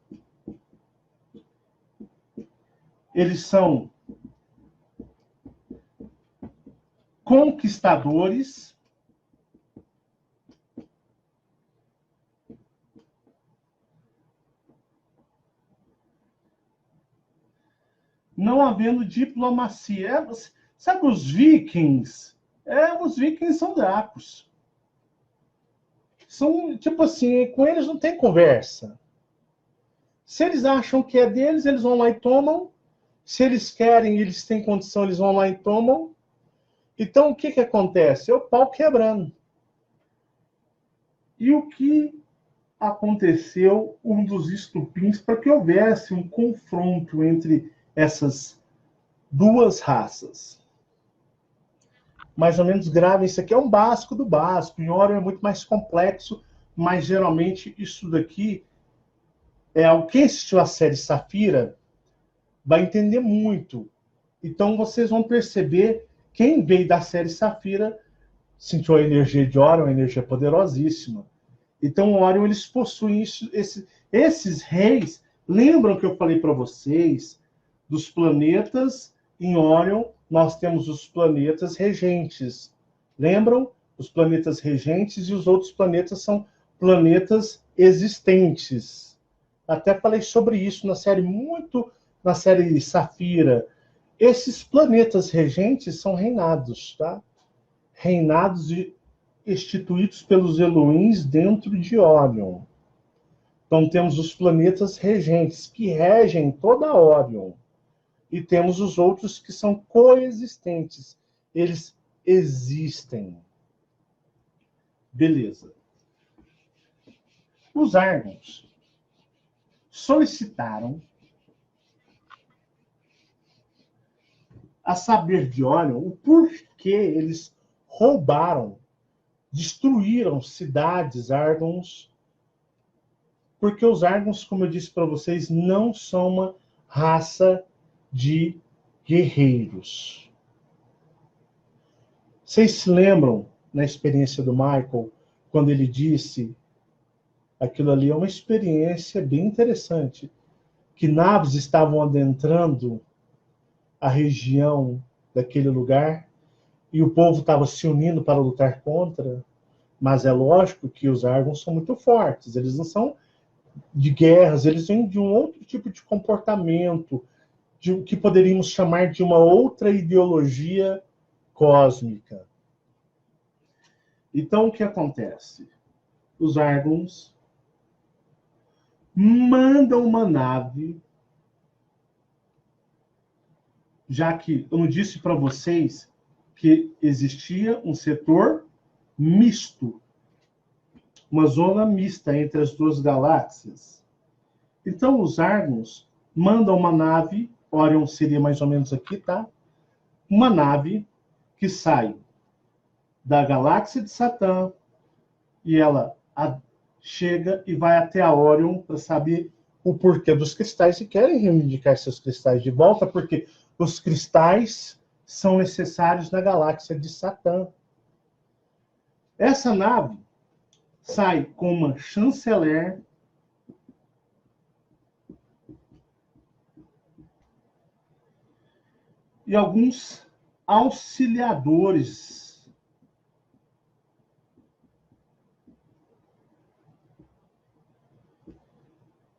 Eles são conquistadores. Não havendo diplomacia. Sabe os vikings? Os vikings são Dracos. São, tipo assim, com eles não tem conversa. Se eles acham que é deles, eles vão lá e tomam. Se eles querem, eles têm condição, eles vão lá e tomam. Então, o que acontece? É o pau quebrando. E o que aconteceu, um dos estupins, para que houvesse um confronto entre essas duas raças? Mais ou menos grave, isso aqui é um básico do básico. Em Orion é muito mais complexo, mas geralmente isso daqui quem assistiu a série Safira vai entender muito. Então vocês vão perceber, quem veio da série Safira sentiu a energia de Orion, uma energia poderosíssima. Então Orion, eles possuem isso, esses reis. Lembram que eu falei para vocês dos planetas em Orion? Nós temos os planetas regentes. Lembram? Os planetas regentes e os outros planetas são planetas existentes. Até falei sobre isso na série Safira. Esses planetas regentes são reinados, tá? Reinados instituídos pelos Elohims dentro de Orion. Então temos os planetas regentes que regem toda Orion. E temos os outros que são coexistentes. Eles existem. Beleza. Os Argons solicitaram a saber de Orion o porquê eles roubaram, destruíram cidades Argons, porque os Argons, como eu disse para vocês, não são uma raça de guerreiros. Vocês se lembram, na experiência do Michael, quando ele disse aquilo ali é uma experiência bem interessante, que naves estavam adentrando a região daquele lugar e o povo estava se unindo para lutar contra, mas é lógico que os Argons são muito fortes, eles não são de guerras, eles vêm de um outro tipo de comportamento, de o que poderíamos chamar de uma outra ideologia cósmica. Então, o que acontece? Os Argons mandam uma nave, já que eu não disse para vocês que existia um setor misto, uma zona mista entre as duas galáxias. Então, os Argons mandam uma nave, Orion seria mais ou menos aqui, tá? Uma nave que sai da galáxia de Satã e ela chega e vai até a Orion para saber o porquê dos cristais e querem reivindicar seus cristais de volta, porque os cristais são necessários na galáxia de Satã. Essa nave sai com uma chanceler e alguns auxiliadores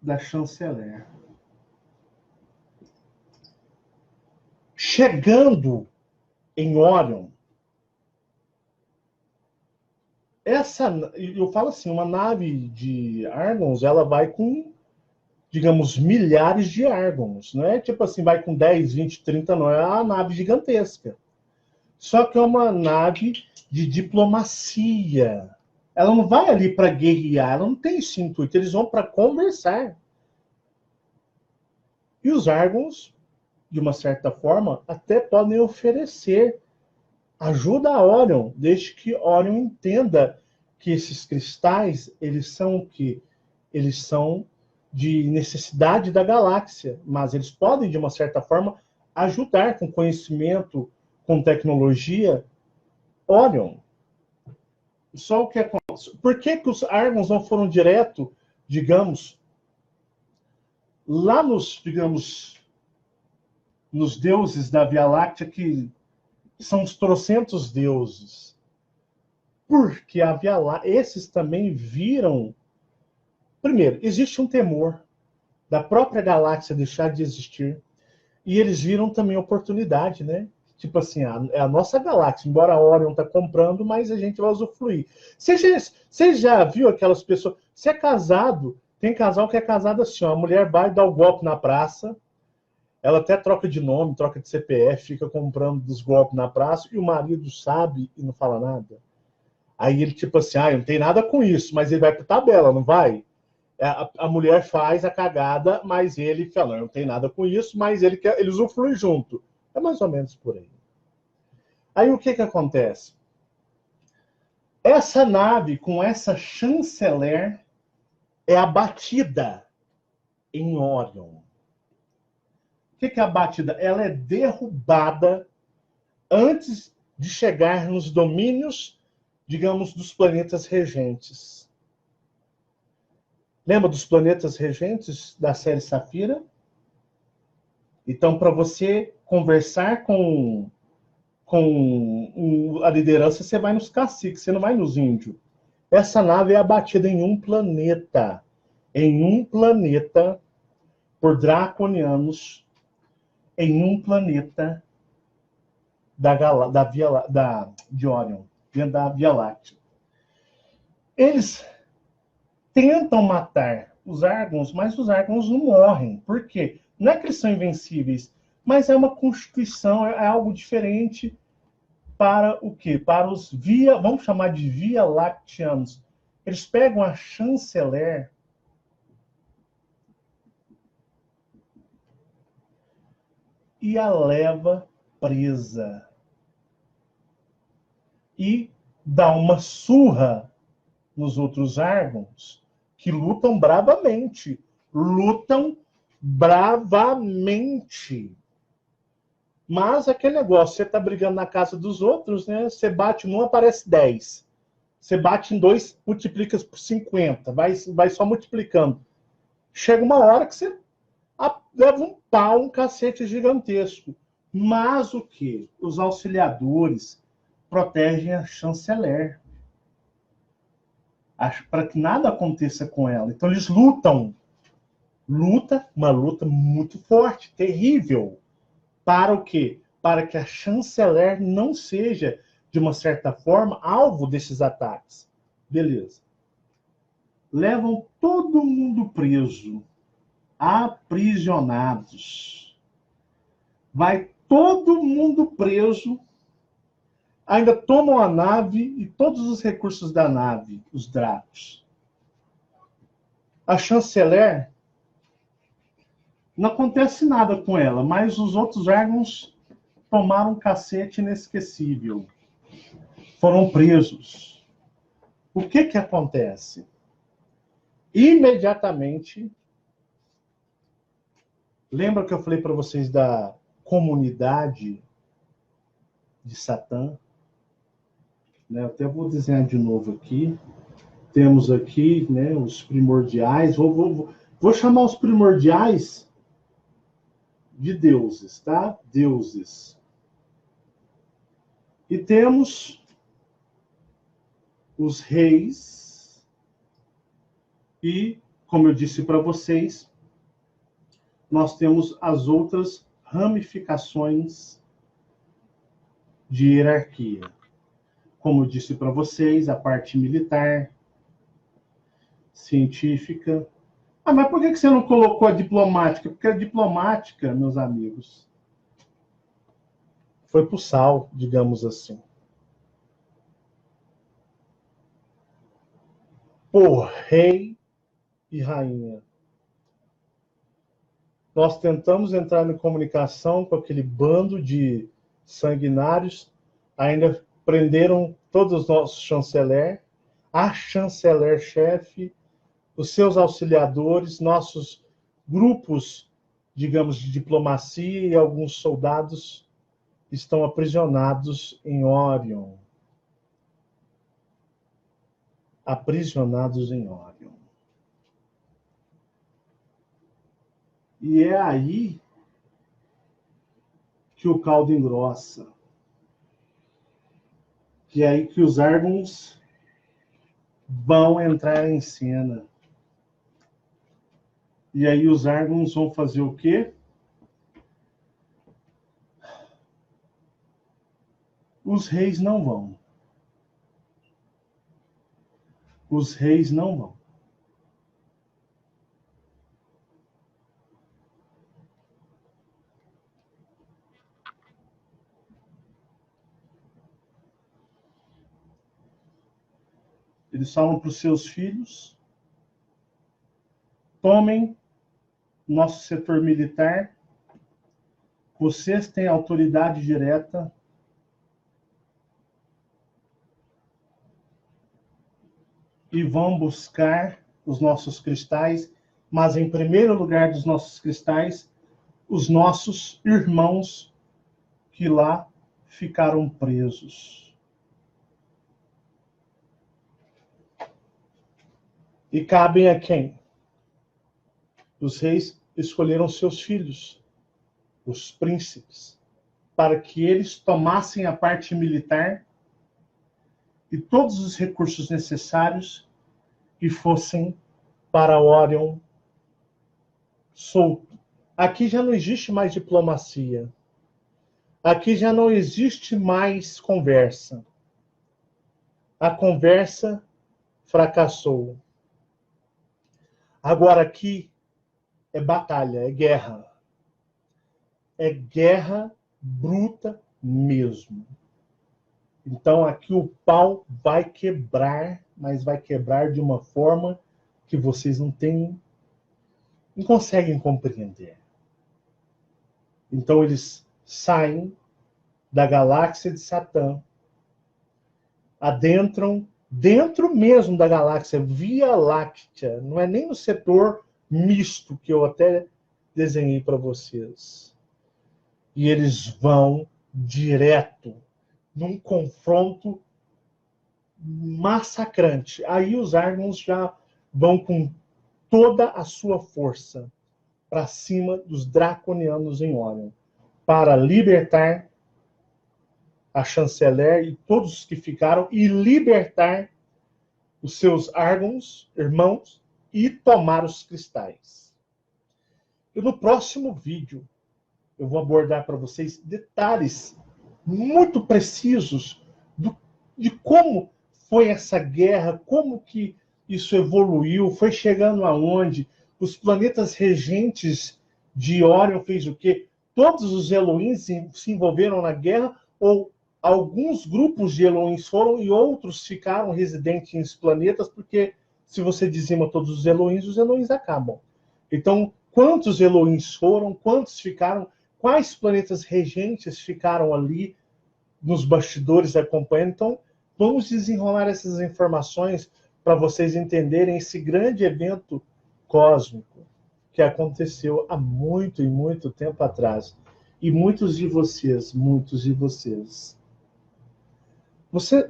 da chanceler. Chegando em Orion, eu falo assim, uma nave de Argons, ela vai com, digamos, milhares de Argons, não é tipo assim, vai com 10, 20, 30, não, é uma nave gigantesca. Só que é uma nave de diplomacia. Ela não vai ali para guerrear, ela não tem esse intuito, eles vão para conversar. E os Argons, de uma certa forma, até podem oferecer ajuda a Orion, desde que Orion entenda que esses cristais, eles são o quê? Eles são de necessidade da galáxia, mas eles podem, de uma certa forma, ajudar com conhecimento, com tecnologia, Orion. Só o que acontece? Por que os Argons não foram direto, digamos, lá nos, digamos, nos deuses da Via Láctea, que são os trocentos deuses? Porque a Via Láctea, esses também viram. Primeiro, existe um temor da própria galáxia deixar de existir, e eles viram também oportunidade, né? Tipo assim, é a nossa galáxia, embora a Orion está comprando, mas a gente vai usufruir. Você já viu aquelas pessoas? Você é casado, tem casal que é casado assim, ó, a mulher vai dar o golpe na praça, ela até troca de nome, troca de CPF, fica comprando dos golpes na praça, e o marido sabe e não fala nada. Aí ele, tipo assim, não tem nada com isso, mas ele vai para tabela, não vai? A mulher faz a cagada, mas ele fala, não tem nada com isso, mas ele usufrui junto. É mais ou menos por aí. Aí o que acontece? Essa nave com essa chanceler é abatida em Orion. O que é abatida? Ela é derrubada antes de chegar nos domínios, digamos, dos planetas regentes. Lembra dos planetas regentes da série Safira? Então, para você conversar com a liderança, você vai nos caciques, você não vai nos índios. Essa nave é abatida em um planeta. Em um planeta, por draconianos, em um planeta de Orion, dentro da Via Láctea. Eles tentam matar os Argons, mas os Argons não morrem. Por quê? Não é que eles são invencíveis, mas é uma constituição, é algo diferente para o quê? Para os vamos chamar de Via Lacteanos, Eles pegam a chanceler e a leva presa. E dá uma surra nos outros árgãos, que lutam bravamente. Lutam bravamente. Mas aquele negócio, você está brigando na casa dos outros, né? Você bate num, aparece 10. Você bate em dois, multiplica por 50. Vai só multiplicando. Chega uma hora que você leva um pau, um cacete gigantesco. Mas o que? Os auxiliadores protegem a chanceler para que nada aconteça com ela. Então eles lutam. Uma luta muito forte, terrível. Para o quê? Para que a chanceler não seja, de uma certa forma, alvo desses ataques. Beleza. Levam todo mundo preso, aprisionados. Vai todo mundo preso, ainda tomam a nave e todos os recursos da nave, os Dracos. A chanceler, não acontece nada com ela, mas os outros órgãos tomaram um cacete inesquecível. Foram presos. O que acontece? Imediatamente, lembra que eu falei para vocês da comunidade de Satã? Eu até vou desenhar de novo aqui. Temos aqui, né, os primordiais. Vou chamar os primordiais de deuses, tá? Deuses. E temos os reis e, como eu disse para vocês, nós temos as outras ramificações de hierarquia. Como eu disse para vocês, a parte militar, científica. Mas por que você não colocou a diplomática? Porque a diplomática, meus amigos, foi pro sal, digamos assim. Por rei e rainha. Nós tentamos entrar em comunicação com aquele bando de sanguinários, ainda prenderam todos os nossos chanceler, a chanceler-chefe, os seus auxiliadores, nossos grupos, digamos, de diplomacia e alguns soldados estão aprisionados em Orion. Aprisionados em Orion. E é aí que o caldo engrossa. Que é aí que os órgãos vão entrar em cena. E aí os órgãos vão fazer o quê? Os reis não vão. Os reis não vão. Eles falam para os seus filhos: tomem nosso setor militar, vocês têm autoridade direta, e vão buscar os nossos cristais, mas em primeiro lugar dos nossos cristais, os nossos irmãos que lá ficaram presos. E cabem a quem? Os reis escolheram seus filhos, os príncipes, para que eles tomassem a parte militar e todos os recursos necessários e fossem para Orion solto. Aqui já não existe mais diplomacia. Aqui já não existe mais conversa. A conversa fracassou. Agora aqui é batalha, é guerra. É guerra bruta mesmo. Então, aqui o pau vai quebrar, mas vai quebrar de uma forma que vocês não conseguem compreender. Então, eles saem da galáxia de Satã, adentram dentro mesmo da galáxia, Via Láctea, não é nem no setor misto que eu até desenhei para vocês. E eles vão direto num confronto massacrante. Aí os Argons já vão com toda a sua força para cima dos draconianos em Orion, para libertar a chanceler e todos os que ficaram, e libertar os seus Argons, irmãos, e tomar os cristais. E no próximo vídeo, eu vou abordar para vocês detalhes muito precisos de como foi essa guerra, como que isso evoluiu, foi chegando aonde, os planetas regentes de Orion fez o quê? Todos os Elohims se envolveram na guerra, ou alguns grupos de Elohims foram e outros ficaram residentes nos planetas, porque se você dizima todos os Elohims acabam. Então, quantos Elohims foram, quantos ficaram, quais planetas regentes ficaram ali nos bastidores acompanhando? Então, vamos desenrolar essas informações para vocês entenderem esse grande evento cósmico que aconteceu há muito e muito tempo atrás. E muitos de vocês,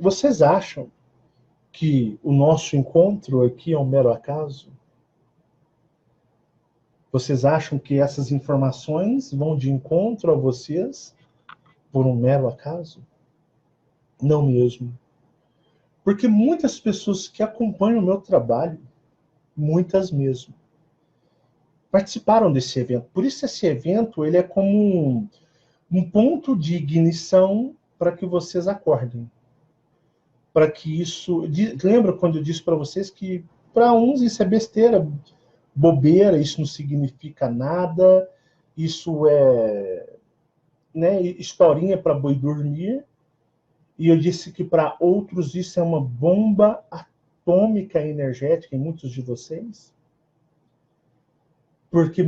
vocês acham que o nosso encontro aqui é um mero acaso? Vocês acham que essas informações vão de encontro a vocês por um mero acaso? Não mesmo. Porque muitas pessoas que acompanham o meu trabalho, muitas mesmo, participaram desse evento. Por isso esse evento ele é como um ponto de ignição para que vocês acordem. Para que isso... Lembra quando eu disse para vocês que para uns isso é besteira, bobeira, isso não significa nada, isso é, né, historinha para boi dormir. E eu disse que para outros isso é uma bomba atômica energética em muitos de vocês. Porque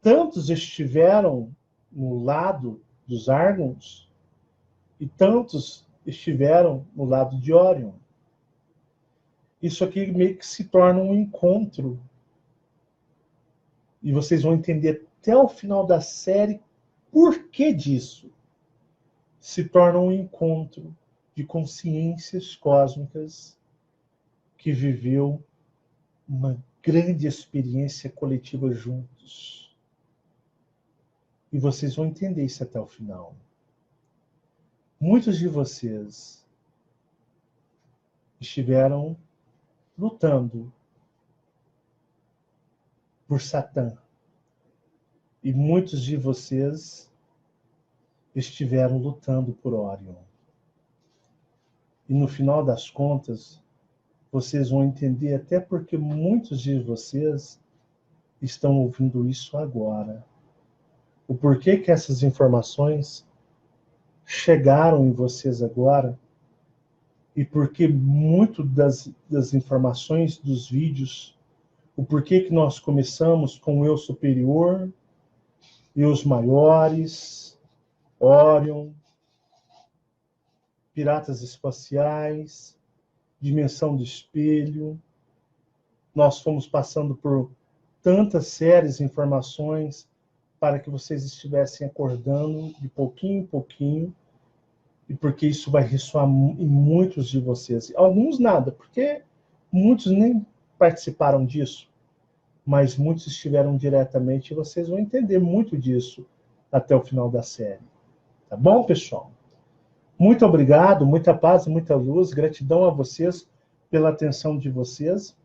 tantos estiveram no lado dos Argons e tantos estiveram no lado de Orion. Isso aqui meio que se torna um encontro. E vocês vão entender até o final da série por que disso. Se torna um encontro de consciências cósmicas que viveu uma grande experiência coletiva juntos. E vocês vão entender isso até o final. Muitos de vocês estiveram lutando por Satã. E muitos de vocês estiveram lutando por Orion. E no final das contas, vocês vão entender até porque muitos de vocês estão ouvindo isso agora. O porquê que essas informações chegaram em vocês agora e porque muito das informações dos vídeos, o porquê que nós começamos com o eu superior, eus maiores, Orion, piratas espaciais, dimensão do espelho. Nós fomos passando por tantas séries de informações para que vocês estivessem acordando de pouquinho em pouquinho, e porque isso vai ressoar em muitos de vocês. Alguns nada, porque muitos nem participaram disso, mas muitos estiveram diretamente, e vocês vão entender muito disso até o final da série. Tá bom, pessoal? Muito obrigado, muita paz, muita luz, gratidão a vocês pela atenção de vocês.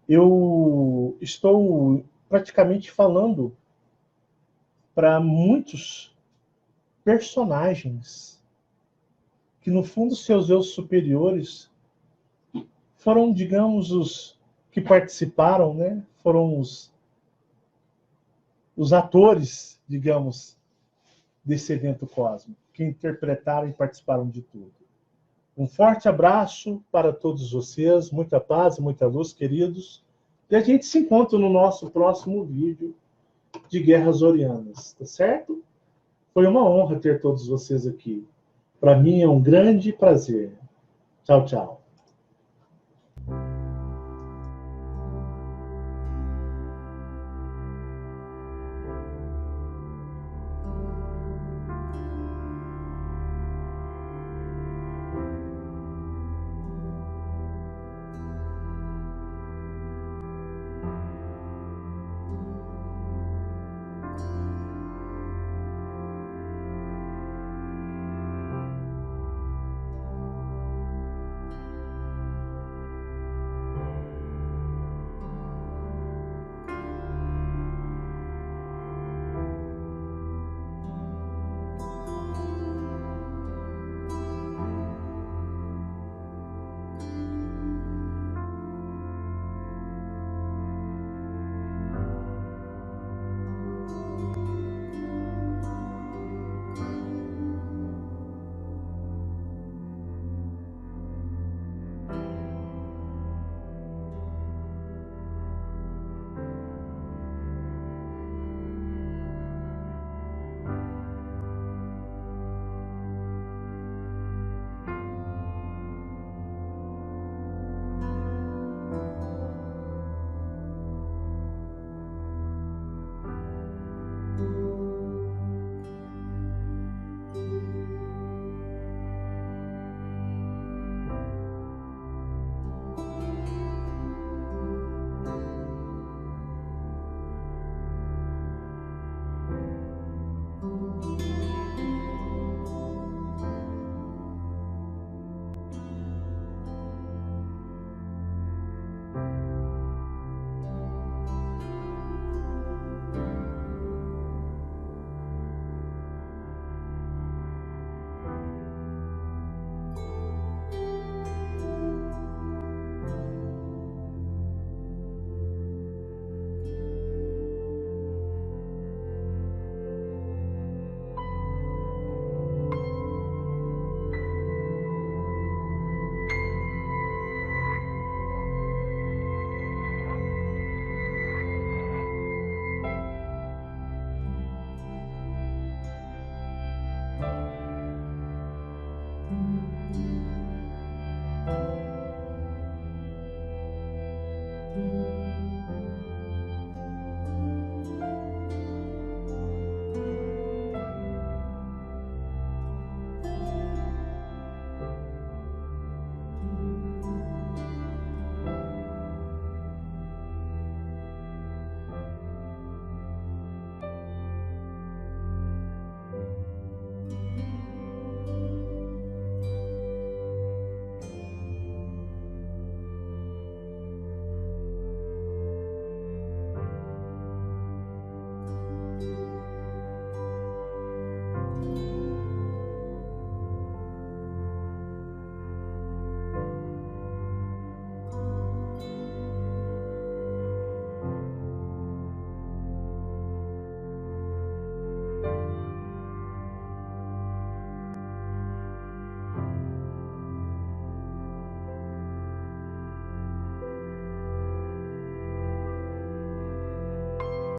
Eu estou praticamente falando para muitos personagens que, no fundo, seus eus superiores foram, digamos, os que participaram, né? Foram os atores, digamos, desse evento cósmico. que interpretaram e participaram de tudo. Um forte abraço para todos vocês, muita paz e muita luz, queridos. E a gente se encontra no nosso próximo vídeo de Guerras Orianas, tá certo? Foi uma honra ter todos vocês aqui. Para mim é um grande prazer. Tchau, tchau.